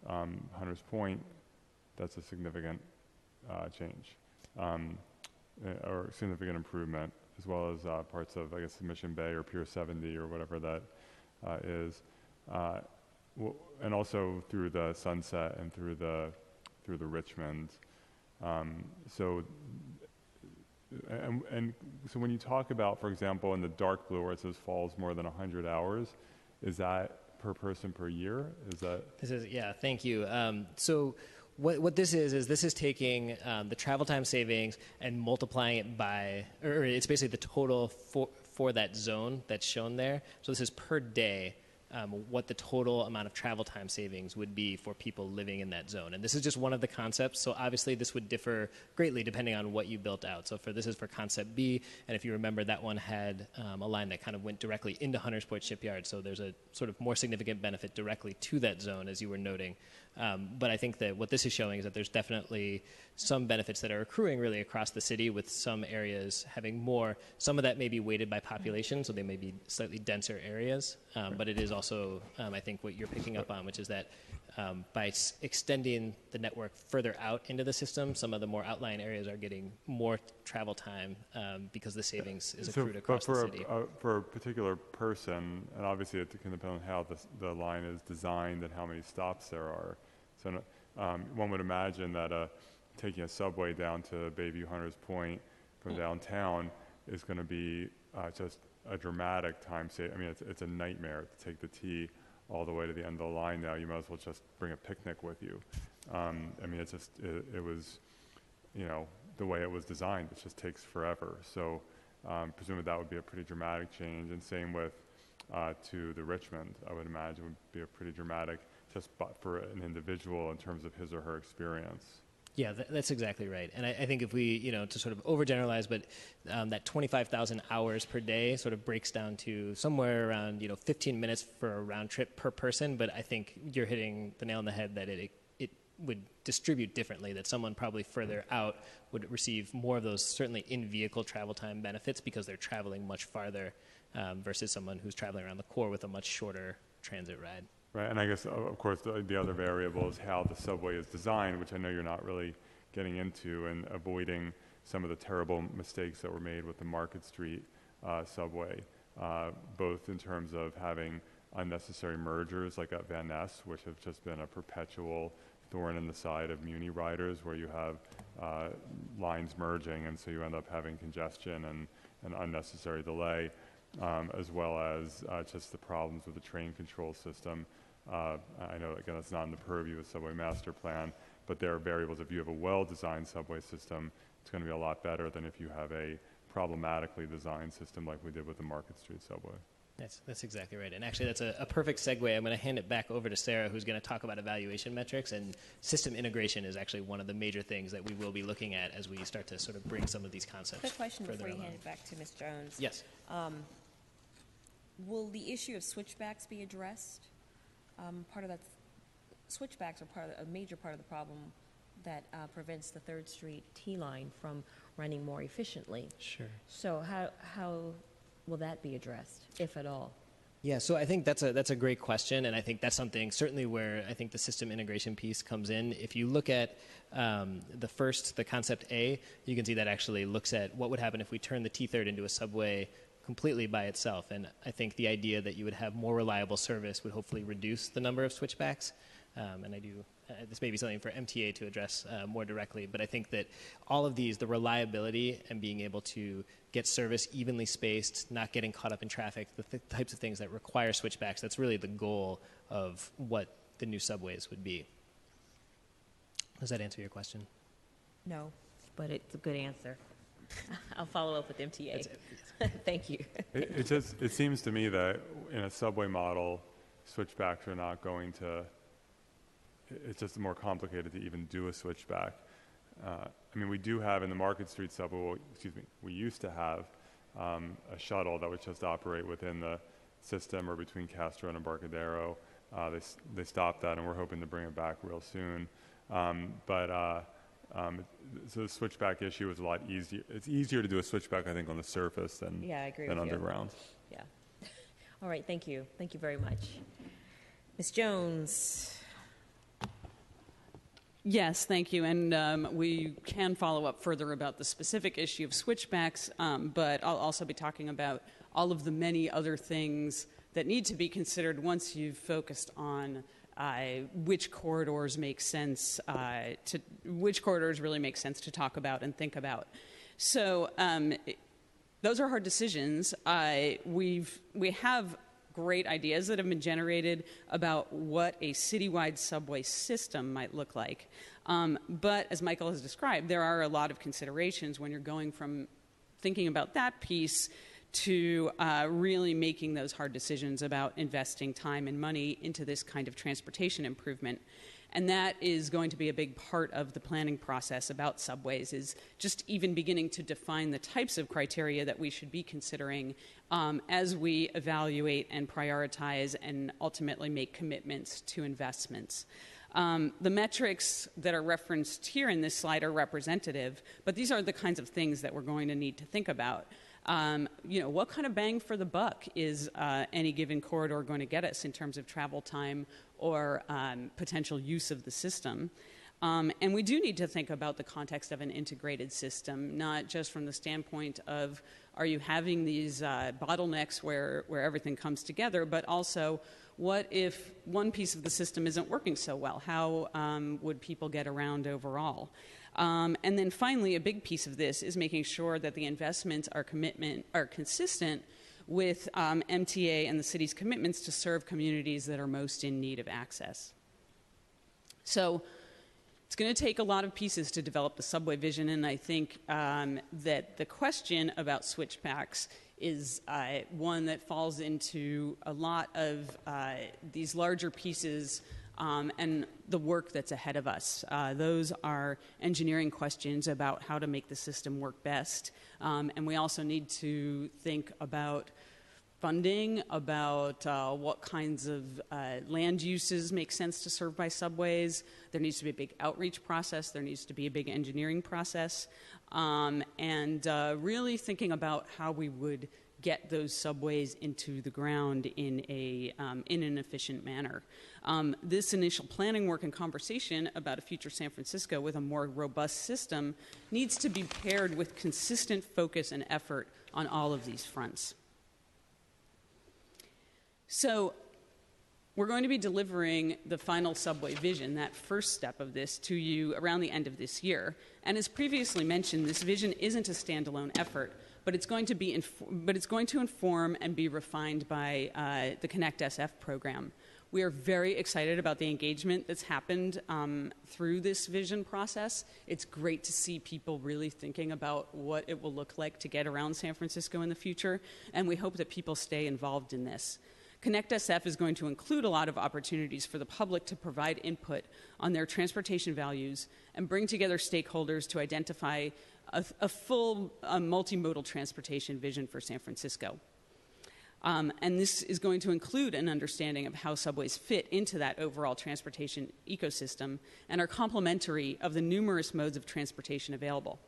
Hunters Point, that's a significant change, or significant improvement, as well as parts of, I guess, Mission Bay or Pier 70 or whatever that is, and also through the Sunset and through the Richmond. So when you talk about, for example, in the dark blue where it says falls more than 100 hours, is that per person per year? Is that? Yeah, thank you. So what this is taking the travel time savings and multiplying it by, or it's basically the total for that zone that's shown there. So this is per day. What the total amount of travel time savings would be for people living in that zone. And this is just one of the concepts, so obviously this would differ greatly depending on what you built out. So this is for concept B, and if you remember, that one had a line that kind of went directly into Hunters Point Shipyard, so there's a sort of more significant benefit directly to that zone, as you were noting. But I think that what this is showing is that there's definitely some benefits that are accruing really across the city, with some areas having more. Some of that may be weighted by population, so they may be slightly denser areas. But it is also, I think, what you're picking up on, which is that by extending the network further out into the system, some of the more outlying areas are getting more travel time because the savings is accrued across the city. For a particular person, and obviously it can depend on how the line is designed and how many stops there are. So one would imagine that taking a subway down to Bayview Hunters Point from downtown is going to be just a dramatic time save. I mean, it's a nightmare to take the T all the way to the end of the line now. You might as well just bring a picnic with you. I mean, it was, the way it was designed, it just takes forever. So presumably that would be a pretty dramatic change. And same with to the Richmond, I would imagine would be a pretty dramatic just for an individual in terms of his or her experience. Yeah, that's exactly right. And I think if we, to sort of overgeneralize, but that 25,000 hours per day sort of breaks down to somewhere around, 15 minutes for a round trip per person. But I think you're hitting the nail on the head that it would distribute differently, that someone probably further out would receive more of those certainly in-vehicle travel time benefits because they're traveling much farther versus someone who's traveling around the core with a much shorter transit ride. Right, and I guess, of course, the other variable is how the subway is designed, which I know you're not really getting into, and avoiding some of the terrible mistakes that were made with the Market Street subway, both in terms of having unnecessary mergers like at Van Ness, which have just been a perpetual thorn in the side of Muni riders, where you have lines merging, and so you end up having congestion and unnecessary delay, as well as just the problems with the train control system. I know, again, it's not in the purview of the subway master plan, but there are variables. If you have a well-designed subway system, it's going to be a lot better than if you have a problematically designed system like we did with the Market Street subway. That's exactly right. And actually, that's a perfect segue. I'm going to hand it back over to Sarah, who's going to talk about evaluation metrics. And system integration is actually one of the major things that we will be looking at as we start to sort of bring some of these concepts Quick question further before you along. hand it back to Ms. Jones. Yes. Will the issue of switchbacks be addressed? Part of that switchbacks are a major part of the problem that prevents the 3rd Street T-line from running more efficiently. Sure. So how will that be addressed, if at all? Yeah, so I think that's a great question, and I think that's something certainly where I think the system integration piece comes in. If you look at the concept A, you can see that actually looks at what would happen if we turn the T-Third into a subway completely by itself. And I think the idea that you would have more reliable service would hopefully reduce the number of switchbacks. And this may be something for MTA to address more directly, but I think that all of these, the reliability and being able to get service evenly spaced, not getting caught up in traffic, the types of things that require switchbacks, that's really the goal of what the new subways would be. Does that answer your question? No, but it's a good answer. I'll follow up with MTA. Thank you. It seems to me that in a subway model, switchbacks are not going to. It's just more complicated to even do a switchback. I mean, we do have in the Market Street subway, we used to have a shuttle that would just operate within the system or between Castro and Embarcadero. They stopped that, and we're hoping to bring it back real soon. So the switchback issue is a lot easier. It's easier to do a switchback, I think, on the surface than, I agree than with you. underground. Yeah. All right, thank you. Thank you very much. Ms. Jones. Yes, thank you. And we can follow up further about the specific issue of switchbacks, but I'll also be talking about all of the many other things that need to be considered once you've focused on which corridors make sense which corridors really make sense to talk about and think about. So those are hard decisions. We have great ideas that have been generated about what a citywide subway system might look like. But as Michael has described, there are a lot of considerations when you're going from thinking about that piece to really making those hard decisions about investing time and money into this kind of transportation improvement. And that is going to be a big part of the planning process about subways, is just even beginning to define the types of criteria that we should be considering as we evaluate and prioritize and ultimately make commitments to investments. The metrics that are referenced here in this slide are representative, but these are the kinds of things that we're going to need to think about. What kind of bang for the buck is any given corridor going to get us in terms of travel time or potential use of the system? And we do need to think about the context of an integrated system, not just from the standpoint of are you having these bottlenecks where everything comes together, but also what if one piece of the system isn't working so well? How would people get around overall? And then finally, a big piece of this is making sure that the investments are consistent with MTA and the city's commitments to serve communities that are most in need of access. So it's going to take a lot of pieces to develop the subway vision, and I think that the question about switchbacks is one that falls into a lot of these larger pieces and the work that's ahead of us. Those are engineering questions about how to make the system work best. And we also need to think about funding, about what kinds of land uses make sense to serve by subways. There needs to be a big outreach process. There needs to be a big engineering process. And really thinking about how we would get those subways into the ground in an efficient manner. This initial planning work and conversation about a future San Francisco with a more robust system needs to be paired with consistent focus and effort on all of these fronts. So we're going to be delivering the final subway vision, that first step of this, to you around the end of this year. And as previously mentioned, this vision isn't a standalone effort, but it's going to inform and be refined by the Connect SF program. We are very excited about the engagement that's happened through this vision process. It's great to see people really thinking about what it will look like to get around San Francisco in the future, and we hope that people stay involved in this. Connect SF is going to include a lot of opportunities for the public to provide input on their transportation values and bring together stakeholders to identify a full multimodal transportation vision for San Francisco. And this is going to include an understanding of how subways fit into that overall transportation ecosystem and are complementary of the numerous modes of transportation available.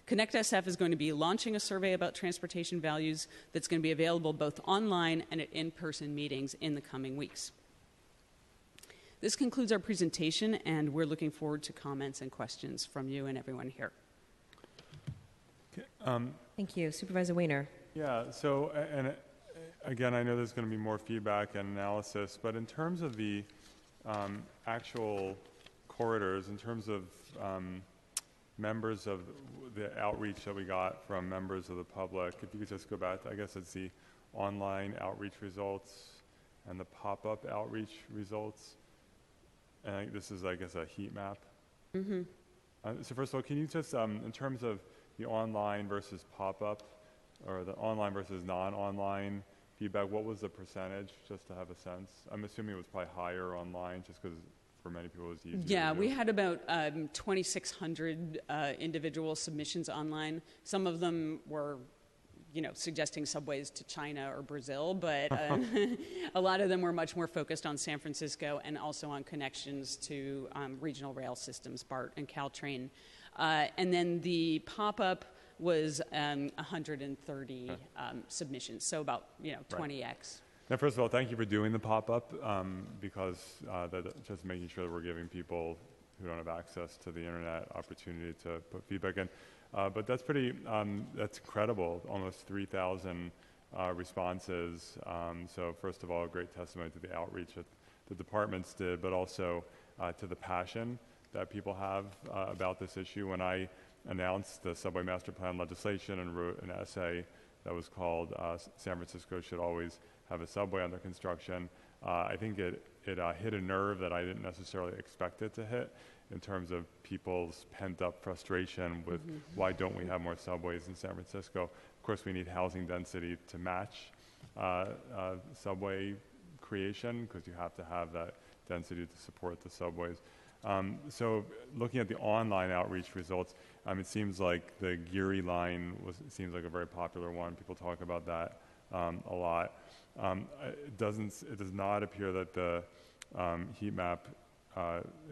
Connect SF is going to be launching a survey about transportation values that's going to be available both online and at in-person meetings in the coming weeks. This concludes our presentation, and we're looking forward to comments and questions from you and everyone here. Thank you. Supervisor Weiner. Yeah, so, and again, I know there's going to be more feedback and analysis, but in terms of the actual corridors, in terms of members of the outreach that we got from members of the public, if you could just go back to, I guess it's the online outreach results and the pop-up outreach results. And this is, I guess, a heat map. Mm-hmm. So first of all, can you just, in terms of the online versus pop-up, or the online versus non-online feedback, what was the percentage, just to have a sense? I'm assuming it was probably higher online, just because for many people it was easier. Yeah, we had about 2,600 individual submissions online. Some of them were, suggesting subways to China or Brazil, but a lot of them were much more focused on San Francisco and also on connections to regional rail systems, BART and Caltrain. And then the pop-up was 130 submissions, so about 20x. Right. Now, first of all, thank you for doing the pop-up because just making sure that we're giving people who don't have access to the internet opportunity to put feedback in. But that's that's incredible, almost 3,000 responses. So first of all, a great testimony to the outreach that the departments did, but also to the passion that people have about this issue. When I announced the Subway Master Plan legislation and wrote an essay that was called San Francisco Should Always Have a Subway Under Construction, I think it hit a nerve that I didn't necessarily expect it to hit in terms of people's pent-up frustration with why don't we have more subways in San Francisco. Of course, we need housing density to match subway creation because you have to have that density to support the subways. So looking at the online outreach results, it seems like the Geary line seems like a very popular one. People talk about that a lot. It does not appear that the heat map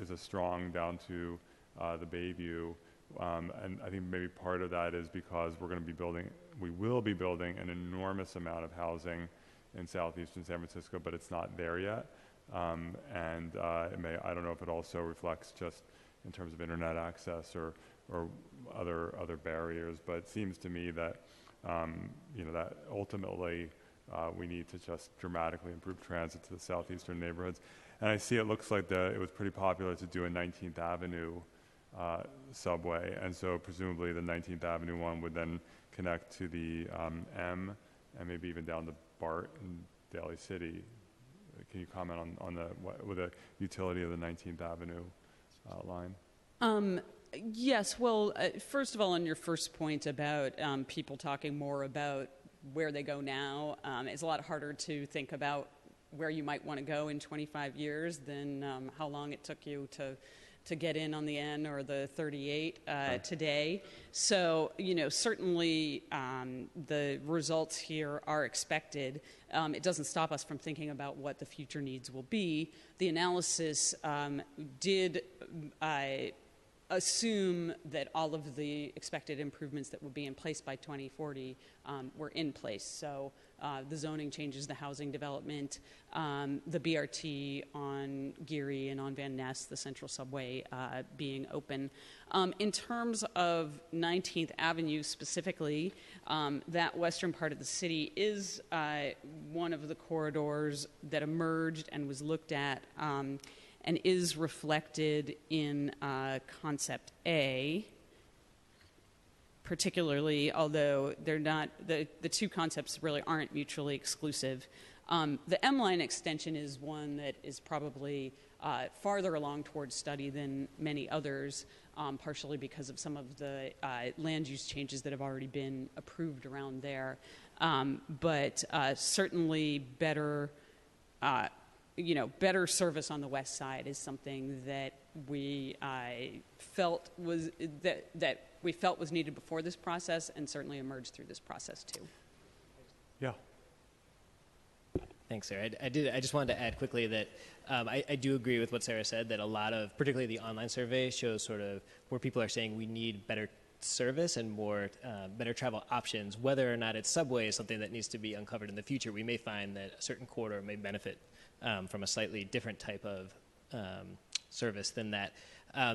is as strong down to the Bayview, and I think maybe part of that is because we will be building an enormous amount of housing in southeastern San Francisco, but it's not there yet. And I don't know if it also reflects just in terms of internet access or other barriers, but it seems to me that that ultimately we need to just dramatically improve transit to the southeastern neighborhoods. And I see it looks like it was pretty popular to do a 19th Avenue subway, and so presumably the 19th Avenue one would then connect to the M and maybe even down to BART in Daly City. Can you comment on the utility of the 19th Avenue line? Yes. Well, first of all, on your first point about people talking more about where they go now, it's a lot harder to think about where you might want to go in 25 years than how long it took you to get in on the N or the 38 today. So, certainly the results here are expected. It doesn't stop us from thinking about what the future needs will be. The analysis did assume that all of the expected improvements that would be in place by 2040 were in place. So the zoning changes, the housing development, the BRT on Geary and on Van Ness, the Central Subway being open. In terms of 19th Avenue specifically, that western part of the city is one of the corridors that emerged and was looked at and is reflected in Concept A, particularly, although they're not, the two concepts really aren't mutually exclusive. The M-line extension is one that is probably farther along towards study than many others, partially because of some of the land use changes that have already been approved around there. But certainly better service on the west side is something that we felt was needed before this process, and certainly emerged through this process too. Yeah. Thanks, Sarah. I just wanted to add quickly that I do agree with what Sarah said, that a lot of, particularly the online survey, shows sort of where people are saying we need better service and more better travel options. Whether or not it's subway is something that needs to be uncovered in the future. We may find that a certain corridor may benefit from a slightly different type of service than that.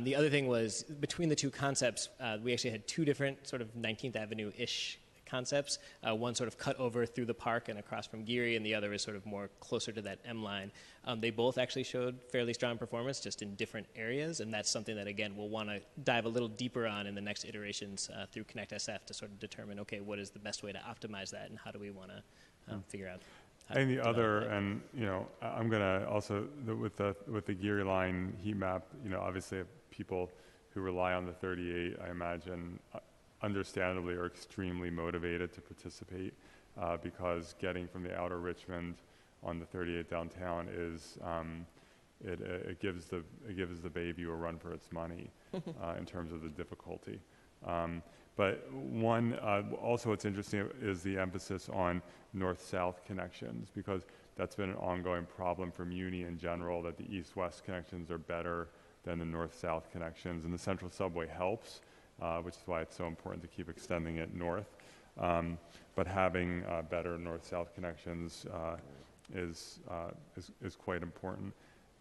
The other thing was, between the two concepts, we actually had two different sort of 19th Avenue-ish concepts. One sort of cut over through the park and across from Geary, and the other is sort of more closer to that M line. They both actually showed fairly strong performance, just in different areas, and that's something that, again, we'll want to dive a little deeper on in the next iterations through Connect SF to sort of determine, okay, what is the best way to optimize that, and how do we want to figure out how to And the develop other, that. and I'm gonna also with the Geary line heat map, obviously people who rely on the 38, I imagine, understandably are extremely motivated to participate because getting from the outer Richmond on the 38 downtown is it gives the baby a run for its money in terms of the difficulty. But one also what's interesting is the emphasis on north-south connections, because that's been an ongoing problem for Muni in general, that the east-west connections are better than the north-south connections, and the Central Subway helps. Which is why it's so important to keep extending it north. But having better north-south connections is quite important.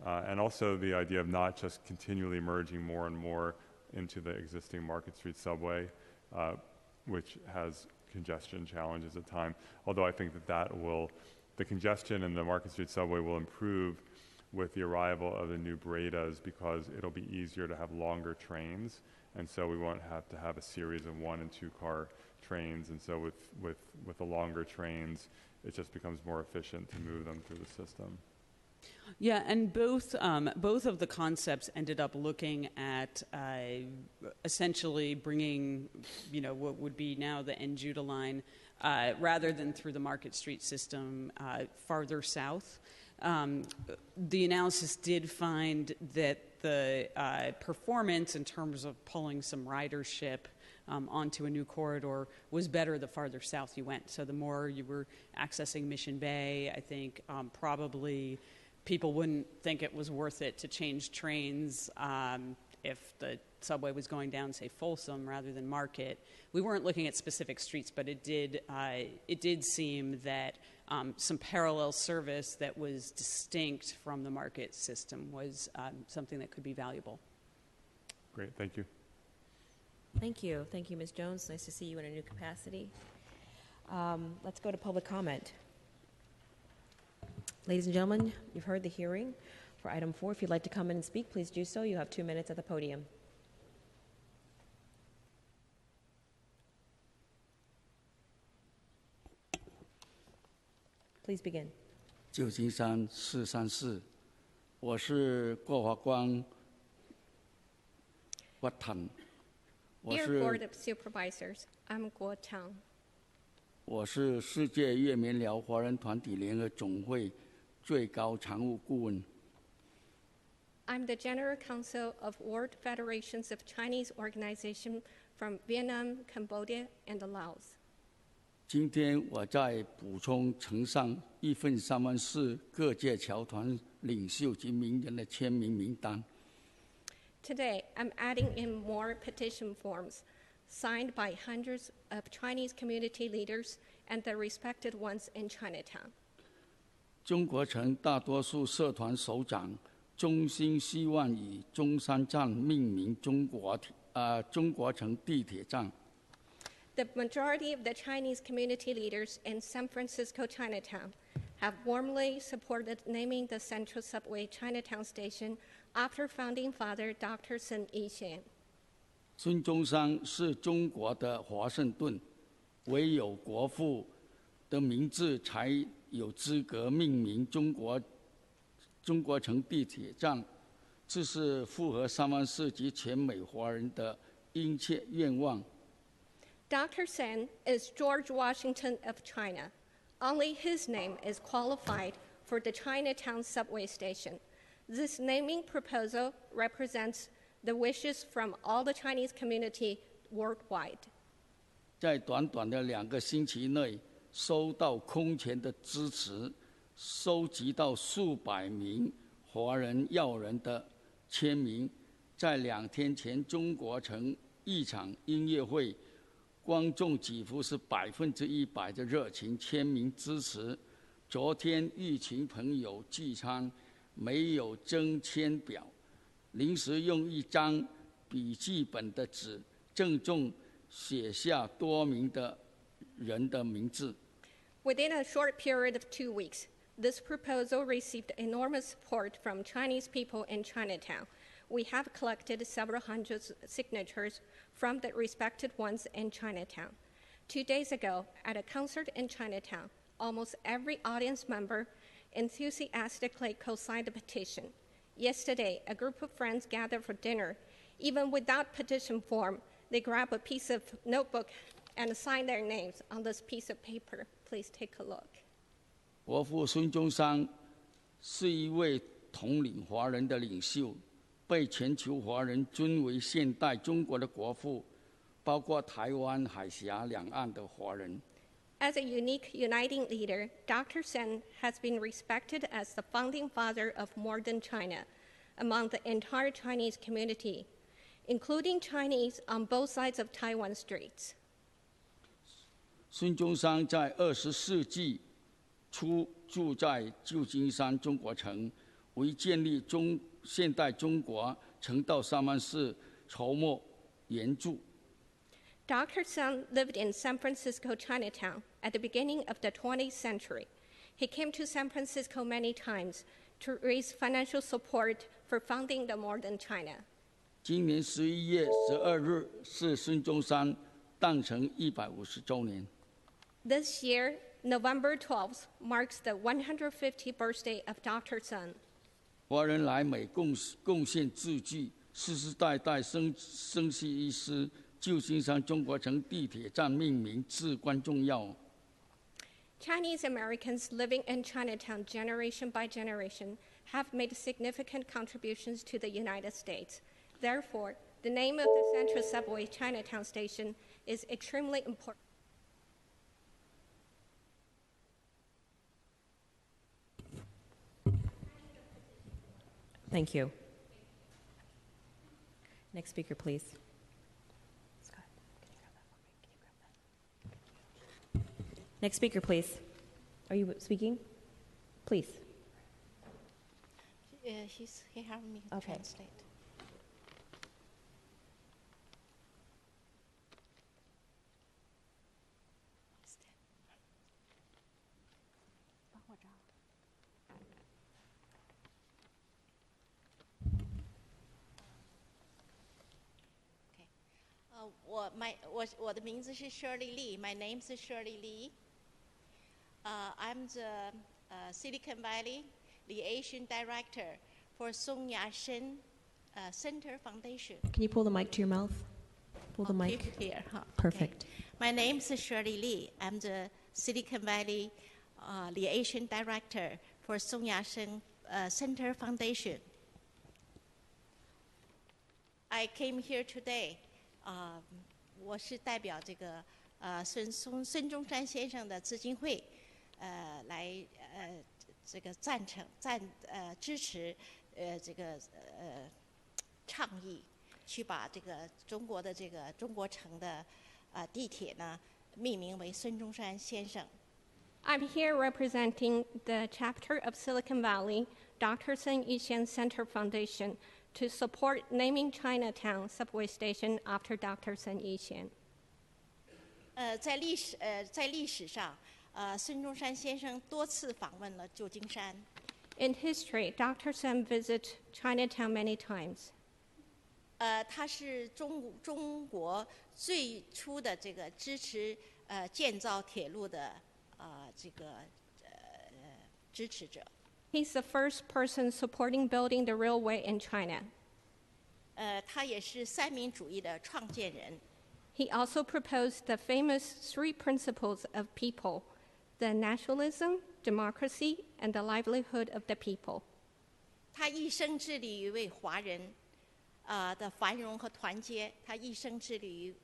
And also the idea of not just continually merging more and more into the existing Market Street subway, which has congestion challenges at times. Although I think the congestion in the Market Street subway will improve with the arrival of the new Bredas, because it'll be easier to have longer trains. And so we won't have to have a series of 1- and 2-car trains. And so with the longer trains, it just becomes more efficient to move them through the system. Yeah, and both of the concepts ended up looking at essentially bringing, what would be now the NJUDA line, rather than through the Market Street system, farther south. The analysis did find that the performance in terms of pulling some ridership onto a new corridor was better the farther south you went. So the more you were accessing Mission Bay, I think probably people wouldn't think it was worth it to change trains if the subway was going down, say, Folsom rather than Market. We weren't looking at specific streets, but it did seem that some parallel service that was distinct from the Market system was something that could be valuable. Great, thank you. Thank you. Thank you, Ms. Jones. Nice to see you in a new capacity. Let's go to public comment. Ladies and gentlemen, you've heard the hearing for item 4. If you'd like to come in and speak, please do so. You have 2 minutes at the podium. Please begin. 旧金山434，我是郭华光 Watan， Dear Board of Supervisors, I'm Guo Tang. 我是世界越缅寮华人团体联合总会最高常务顾问。 I'm the General Counsel of World Federations of Chinese Organizations from Vietnam, Cambodia, and Laos. 今天我在补充呈上1份304各界侨团领袖及名人的签名名单。 Today, I'm adding in more petition forms signed by hundreds of Chinese community leaders and the respected ones in Chinatown. 中国城大多数社团首长衷心希望以中山站命名中国城地铁站。 The majority of the Chinese community leaders in San Francisco Chinatown have warmly supported naming the Central Subway Chinatown Station after founding father Dr. Sun Yat-sen. 孙中山是中国的华盛顿，唯有国父的名字才有资格命名中国城地铁站，这是符合3万4及全美华人的殷切愿望。 Dr. Sen is George Washington of China. Only his name is qualified for the Chinatown subway station. This naming proposal represents the wishes from all the Chinese community worldwide. 在短短的2个星期内，收到空前的支持，收集到数百名华人要人的签名，在2天前中国城一场音乐会，观众几乎是100%的热情签名支持。昨天一群朋友聚餐，没有征签表，临时用一张笔记本的纸郑重写下多名的人的名字。 Within a short period of 2 weeks, this proposal received enormous support from Chinese people in Chinatown. We have collected several hundred signatures from the respected ones in Chinatown. 2 days ago, at a concert in Chinatown, almost every audience member enthusiastically co-signed the petition. Yesterday, a group of friends gathered for dinner. Even without petition form, they grabbed a piece of notebook and signed their names on this piece of paper. Please take a look. 国父孙中山是一位统领华人的领袖，被全球华人尊为现代中国的国父，包括台湾海峡两岸的华人。 As a unique uniting leader, Dr. Sen has been respected as the founding father of modern China among the entire Chinese community, including Chinese on both sides of Taiwan Straits. 孙中山在20世纪初住在旧金山中国城，为建立现代中国曾到三藩市筹募援助。 Dr. Sen lived in San Francisco, Chinatown, at the beginning of the 20th century. He came to San Francisco many times to raise financial support for founding the modern China. 今年11月12日是孙中山诞辰150周年。 This year, November 12th, marks the 150th birthday of Dr. Sen. 华人来美贡献字句，世世代代生息一丝。 旧金山中国城地铁站命名至关重要。 Chinese Americans living in Chinatown generation by generation have made significant contributions to the United States. Therefore, the name of the Central Subway Chinatown station is extremely important. Thank you. Next speaker, please. Next speaker, please. Are you speaking? Please. He helped me translate. Okay. 我的名字是 Shirley Lee. My name is Shirley Lee. I'm the Silicon Valley Liaison Director for Song Yat-sen Center Foundation. Can you pull the mic to your mouth? Pull the mic. Keep it here. Huh? Perfect. Okay. My name is Shirley Lee. I'm the Silicon Valley Liaison Director for Song Yat-sen Center Foundation. I came here today. 我是代表这个孙中山先生的基金会，来这个支持这个倡议，去把这个中国的这个中国城的地铁呢命名为孙中山先生。I'm here representing the chapter of Silicon Valley, Dr. Sen Yat-sen Center Foundation, to support naming Chinatown subway station after Dr. Sen Yat-sen. 在历史上，孙中山先生多次访问了旧金山。In history, Dr. Sen visited Chinatown many times. 他是中国最初的这个支持建造铁路的这个支持者。He's the first person supporting building the railway in China. 他也是三民主义的创建人。He also proposed the famous 3 principles of people: the nationalism, democracy, and the livelihood of the people. 他一生致力于为华人的繁荣和团结，他一生致力于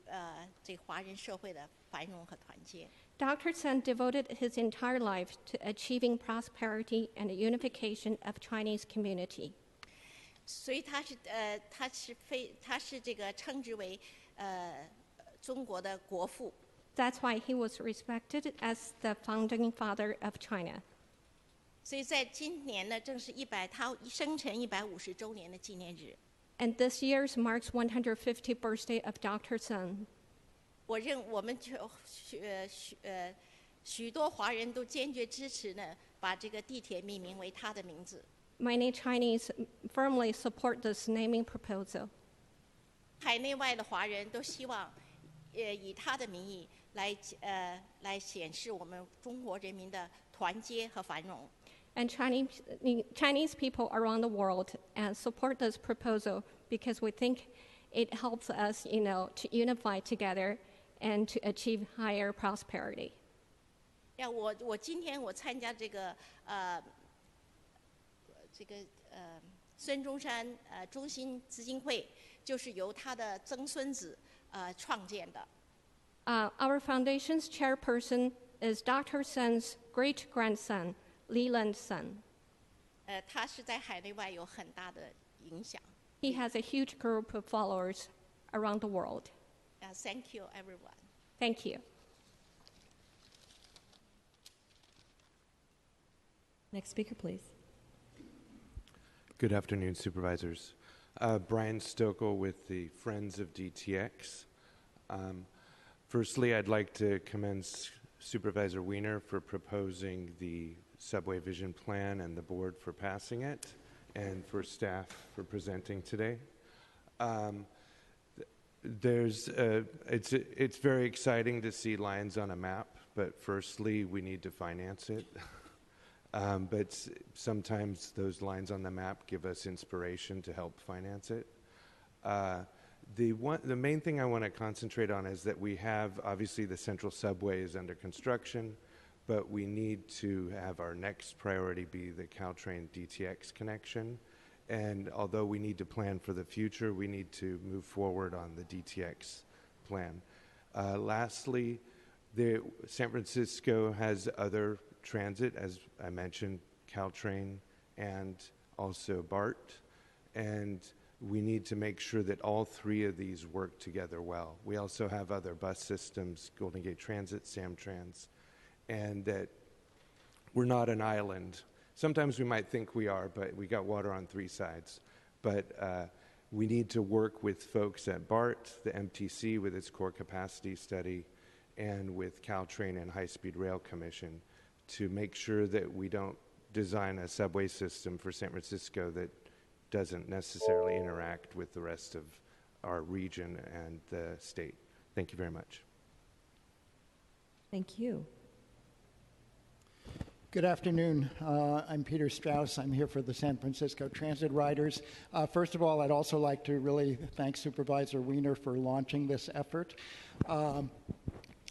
这华人社会的繁荣和团结。Dr. Sen devoted his entire life to achieving prosperity and the unification of Chinese community. 所以他是这个称之为中国的国父。 That's why he was respected as the founding father of China. 所以在今年呢，正是他生辰150周年的纪念日。 And this year marks 150th birthday of Dr. Sen. 我们许多华人都坚决支持呢，把这个地铁命名为他的名字。 Many Chinese firmly support this naming proposal. 海内外的华人都希望，以他的名义来显示我们中国人民的团结和繁荣。 And Chinese people around the world support this proposal because we think it helps us, to unify together and to achieve higher prosperity. 我今天参加这个孙中山中心基金会，就是由他的曾孙子创建的。 Our foundation's chairperson is Dr. Sen's great-grandson, Leland Sen. 他是在海内外有很大的影响。 He has a huge group of followers around the world. Thank you, everyone. Thank you. Next speaker, please. Good afternoon, Supervisors. Brian Stokel with the Friends of DTX. Firstly, I'd like to commend Supervisor Wiener for proposing the Subway Vision Plan and the board for passing it, and for staff for presenting today. It's very exciting to see lines on a map, but firstly, we need to finance it. But sometimes those lines on the map give us inspiration to help finance it. The main thing I want to concentrate on is that we have, obviously, the Central Subway is under construction, but we need to have our next priority be the Caltrain DTX connection. And although we need to plan for the future, we need to move forward on the DTX plan. Lastly, San Francisco has other transit, as I mentioned, Caltrain and also BART. And we need to make sure that all three of these work together well. We also have other bus systems, Golden Gate Transit, Samtrans, and that we're not an island. Sometimes we might think we are, but we got water on three sides. But we need to work with folks at BART, the MTC with its core capacity study, and with Caltrain and High Speed Rail Commission to make sure that we don't design a subway system for San Francisco that doesn't necessarily interact with the rest of our region and the state. Thank you very much. Thank you. Good afternoon. I'm Peter Strauss. I'm here for the San Francisco Transit Riders. First of all, I'd also like to really thank Supervisor Wiener for launching this effort.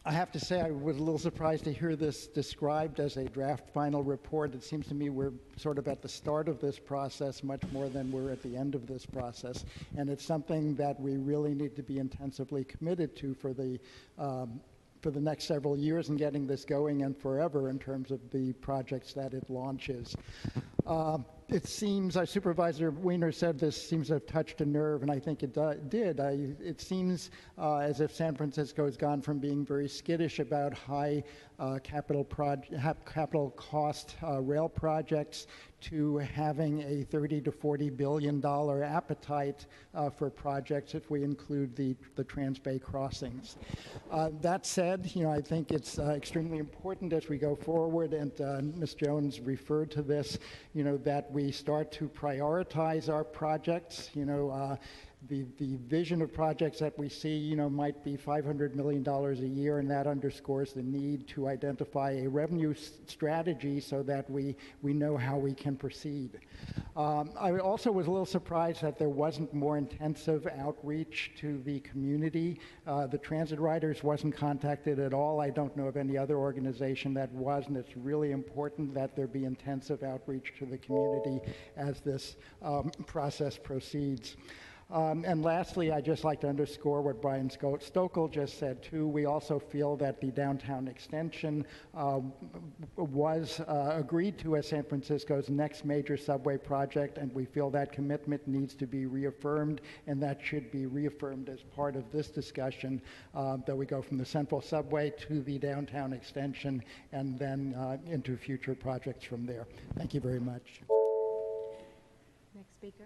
I have to say I was a little surprised to hear this described as a draft final report. It seems to me we're sort of at the start of this process much more than we're at the end of this process. And it's something that we really need to be intensively committed to for the next several years and getting this going and forever in terms of the projects that it launches. It seems, our Supervisor Wiener said this seems to have touched a nerve, and I think it did. It seems as if San Francisco has gone from being very skittish about high capital cost rail projects to having a $30 to $40 billion appetite for projects if we include the Transbay crossings. That said, I think it's extremely important as we go forward, and Ms. Jones referred to this, that we start to prioritize our projects. The vision of projects that we see, might be $500 million a year, and that underscores the need to identify a revenue strategy so that we know how we can proceed. I also was a little surprised that there wasn't more intensive outreach to the community. The Transit Riders wasn't contacted at all. I don't know of any other organization that was, and it's really important that there be intensive outreach to the community as this process proceeds. And lastly, I'd just like to underscore what Brian Stokel just said, too. We also feel that the downtown extension was agreed to as San Francisco's next major subway project, and we feel that commitment needs to be reaffirmed, and that should be reaffirmed as part of this discussion, that we go from the central subway to the downtown extension and then into future projects from there. Thank you very much. Next speaker.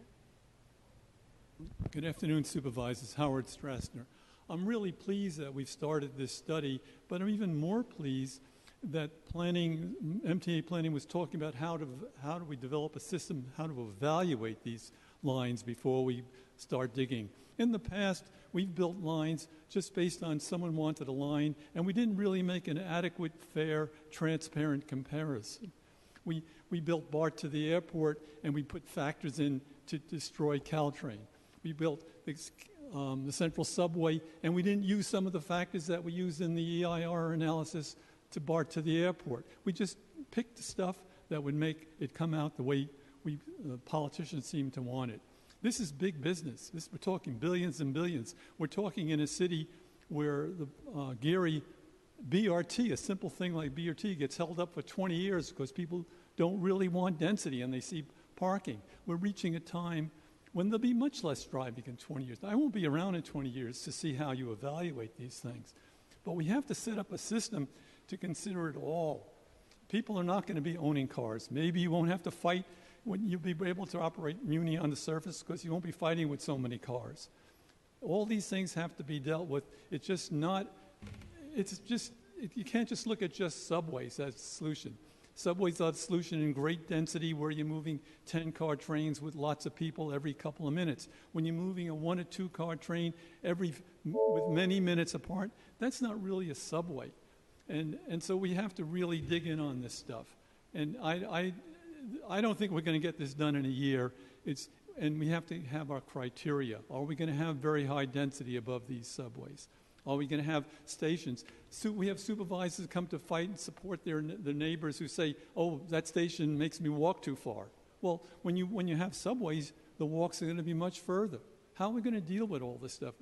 Good afternoon, Supervisors. Howard Strassner. I'm really pleased that we've started this study, but I'm even more pleased that MTA planning was talking about how do we develop a system, how to evaluate these lines before we start digging. In the past, we've built lines just based on someone wanted a line, and we didn't really make an adequate, fair, transparent comparison. We built BART to the airport, and we put factors in to destroy Caltrain. We built the central subway, and we didn't use some of the factors that we used in the EIR analysis to BART to the airport. We just picked the stuff that would make it come out the way politicians seem to want it. This is big business. We're talking billions and billions. We're talking in a city where the Gary BRT, a simple thing like BRT, gets held up for 20 years because people don't really want density and they see parking. We're reaching a time when there'll be much less driving in 20 years. I won't be around in 20 years to see how you evaluate these things. But we have to set up a system to consider it all. People are not going to be owning cars. Maybe you won't have to fight when you'll be able to operate Muni on the surface because you won't be fighting with so many cars. All these things have to be dealt with. You can't just look at just subways as a solution. Subways are the solution in great density where you're moving 10-car trains with lots of people every couple of minutes. When you're moving a 1 or 2-car train with many minutes apart, that's not really a subway. And so we have to really dig in on this stuff. And I don't think we're going to get this done in a year. And we have to have our criteria. Are we going to have very high density above these subways? Are we going to have stations? So we have supervisors come to fight and support their neighbors who say, oh, that station makes me walk too far. Well, when you have subways, the walks are going to be much further. How are we going to deal with all this stuff?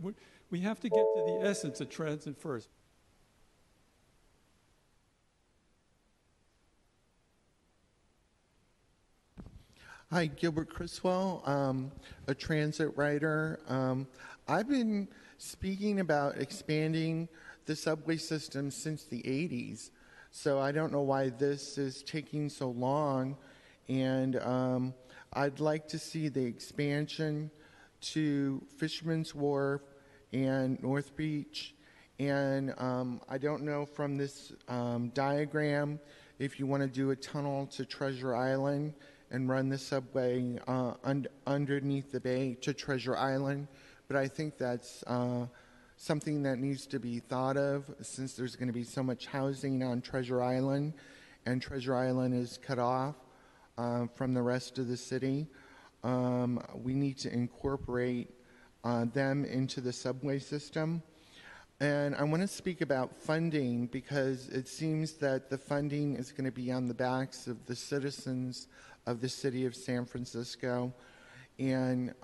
We have to get to the essence of transit first. Hi, Gilbert Criswell, a transit writer. I've been speaking about expanding the subway system since the 80s, so I don't know why this is taking so long, and I'd like to see the expansion to Fisherman's Wharf and North Beach, and I don't know from this diagram if you want to do a tunnel to Treasure Island and run the subway underneath the bay to Treasure Island. But I think that's something that needs to be thought of since there's going to be so much housing on Treasure Island, and Treasure Island is cut off from the rest of the city. We need to incorporate them into the subway system. And I want to speak about funding because it seems that the funding is going to be on the backs of the citizens of the city of San Francisco. And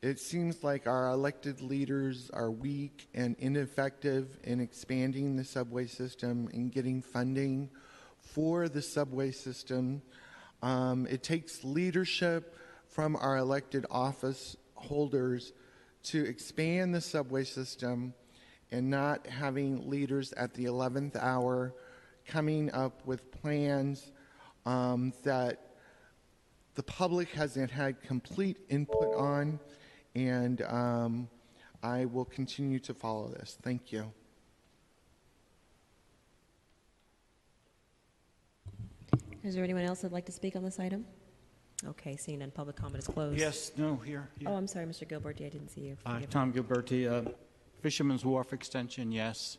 it seems like our elected leaders are weak and ineffective in expanding the subway system and getting funding for the subway system. It takes leadership from our elected office holders to expand the subway system and not having leaders at the 11th hour coming up with plans that the public hasn't had complete input on, and I will continue to follow this. Thank you. Is there anyone else that'd like to speak on this item? Okay, seeing none, public comment is closed. Yes, no, here. Oh, I'm sorry, Mr. Gilberti, I didn't see you. Hi, Forgive me. Tom Gilberti, Fisherman's Wharf Extension, yes.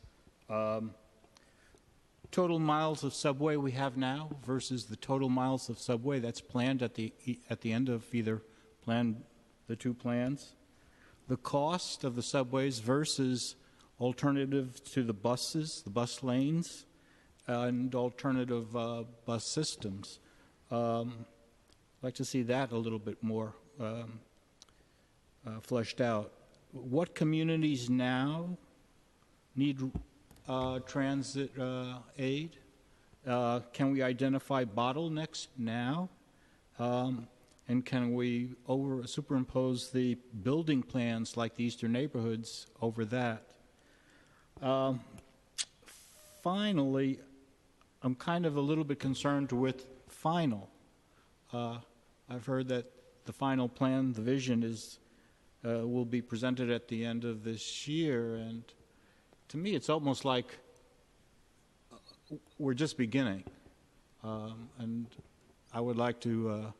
Total miles of subway we have now versus the total miles of subway that's planned at the end of either the two plans. The cost of the subways versus alternative to the buses, the bus lanes, and alternative bus systems. I'd like to see that a little bit more fleshed out. What communities now need transit aid? Can we identify bottlenecks now? And can we superimpose the building plans like the Eastern neighborhoods over that? Finally, I'm kind of a little bit concerned with final. I've heard that the final plan, the vision, will be presented at the end of this year, and to me, it's almost like we're just beginning. And I would like to.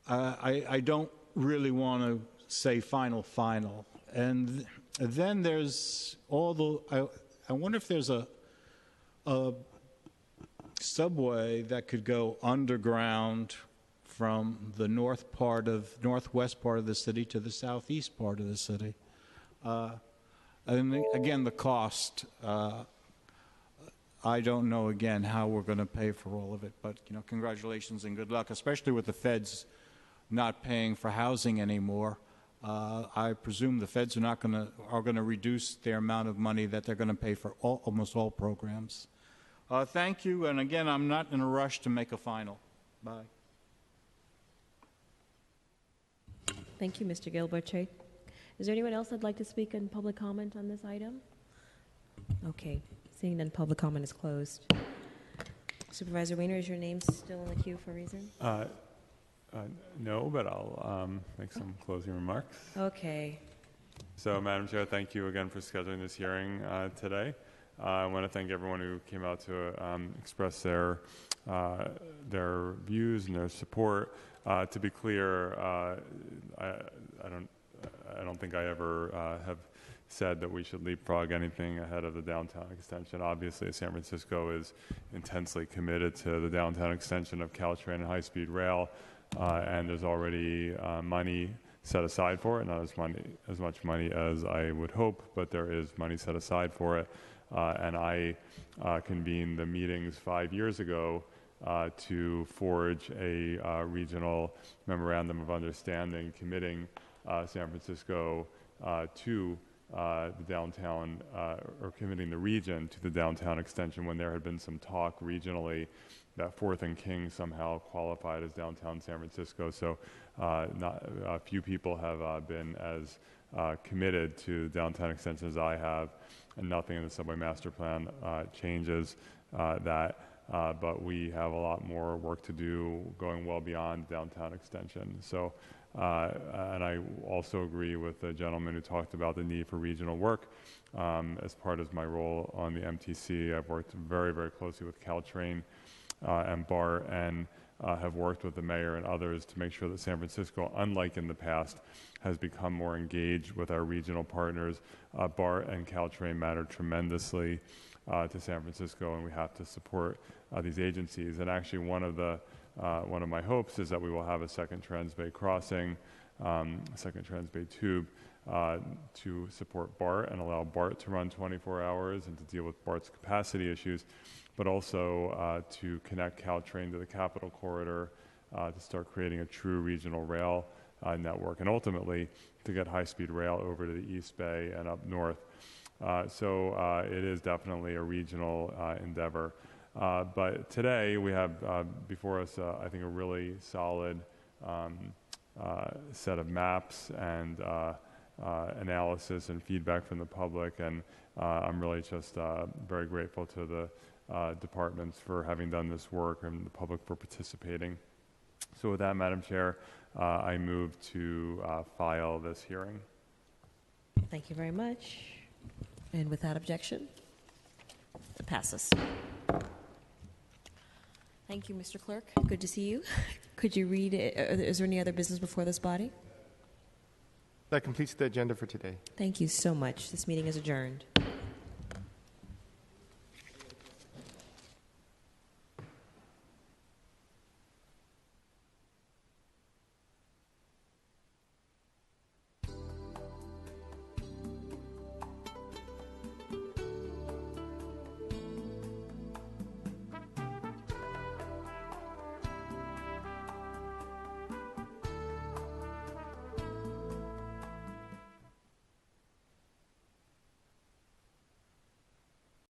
I don't really want to say final, and then there's all the. I wonder if there's a subway that could go underground from the northwest part of the city to the southeast part of the city. And again, the cost. I don't know again how we're going to pay for all of it, but congratulations and good luck, especially with the feds not paying for housing anymore. I presume the feds are going to reduce their amount of money that they're going to pay for almost all programs. Thank you, and again, I'm not in a rush to make a final. Bye. Thank you, Mr. Gilbert. Is there anyone else that'd like to speak in public comment on this item? Okay, seeing none, public comment is closed. Supervisor Weiner, is your name still in the queue for a reason? No, but I'll make some closing remarks. Okay. So, Madam Chair, thank you again for scheduling this hearing today. I want to thank everyone who came out to express their views and their support. To be clear, I don't think I ever have said that we should leapfrog anything ahead of the downtown extension. Obviously, San Francisco is intensely committed to the downtown extension of Caltrain and high-speed rail, and there's already money set aside for it. Not as much money as I would hope, but there is money set aside for it. And I convened the meetings 5 years ago to forge a regional memorandum of understanding committing San Francisco to the downtown, or committing the region to the downtown extension when there had been some talk regionally that Fourth and King somehow qualified as downtown San Francisco. So not a few people have been as committed to downtown extension as I have, and nothing in the subway master plan changes that. But we have a lot more work to do going well beyond downtown extension. So, and I also agree with the gentleman who talked about the need for regional work. As part of my role on the MTC, I've worked very, very closely with Caltrain and BART, and have worked with the mayor and others to make sure that San Francisco, unlike in the past, has become more engaged with our regional partners. BART and Caltrain matter tremendously to San Francisco, and we have to support these agencies. And actually, one of my hopes is that we will have a second Transbay crossing, second Transbay tube, to support BART and allow BART to run 24 hours and to deal with BART's capacity issues, but also to connect Caltrain to the Capitol Corridor, to start creating a true regional rail network, and ultimately to get high-speed rail over to the East Bay and up north. So it is definitely a regional endeavor. But today we have before us, I think, a really solid set of maps and analysis and feedback from the public, and I'm really just very grateful to the departments for having done this work and the public for participating. So with that, Madam Chair, I move to file this hearing. Thank you very much. And without objection, it passes. Thank you, Mr. Clerk. Good to see you. Could you read it? Is there any other business before this body? That completes the agenda for today. Thank you so much. This meeting is adjourned.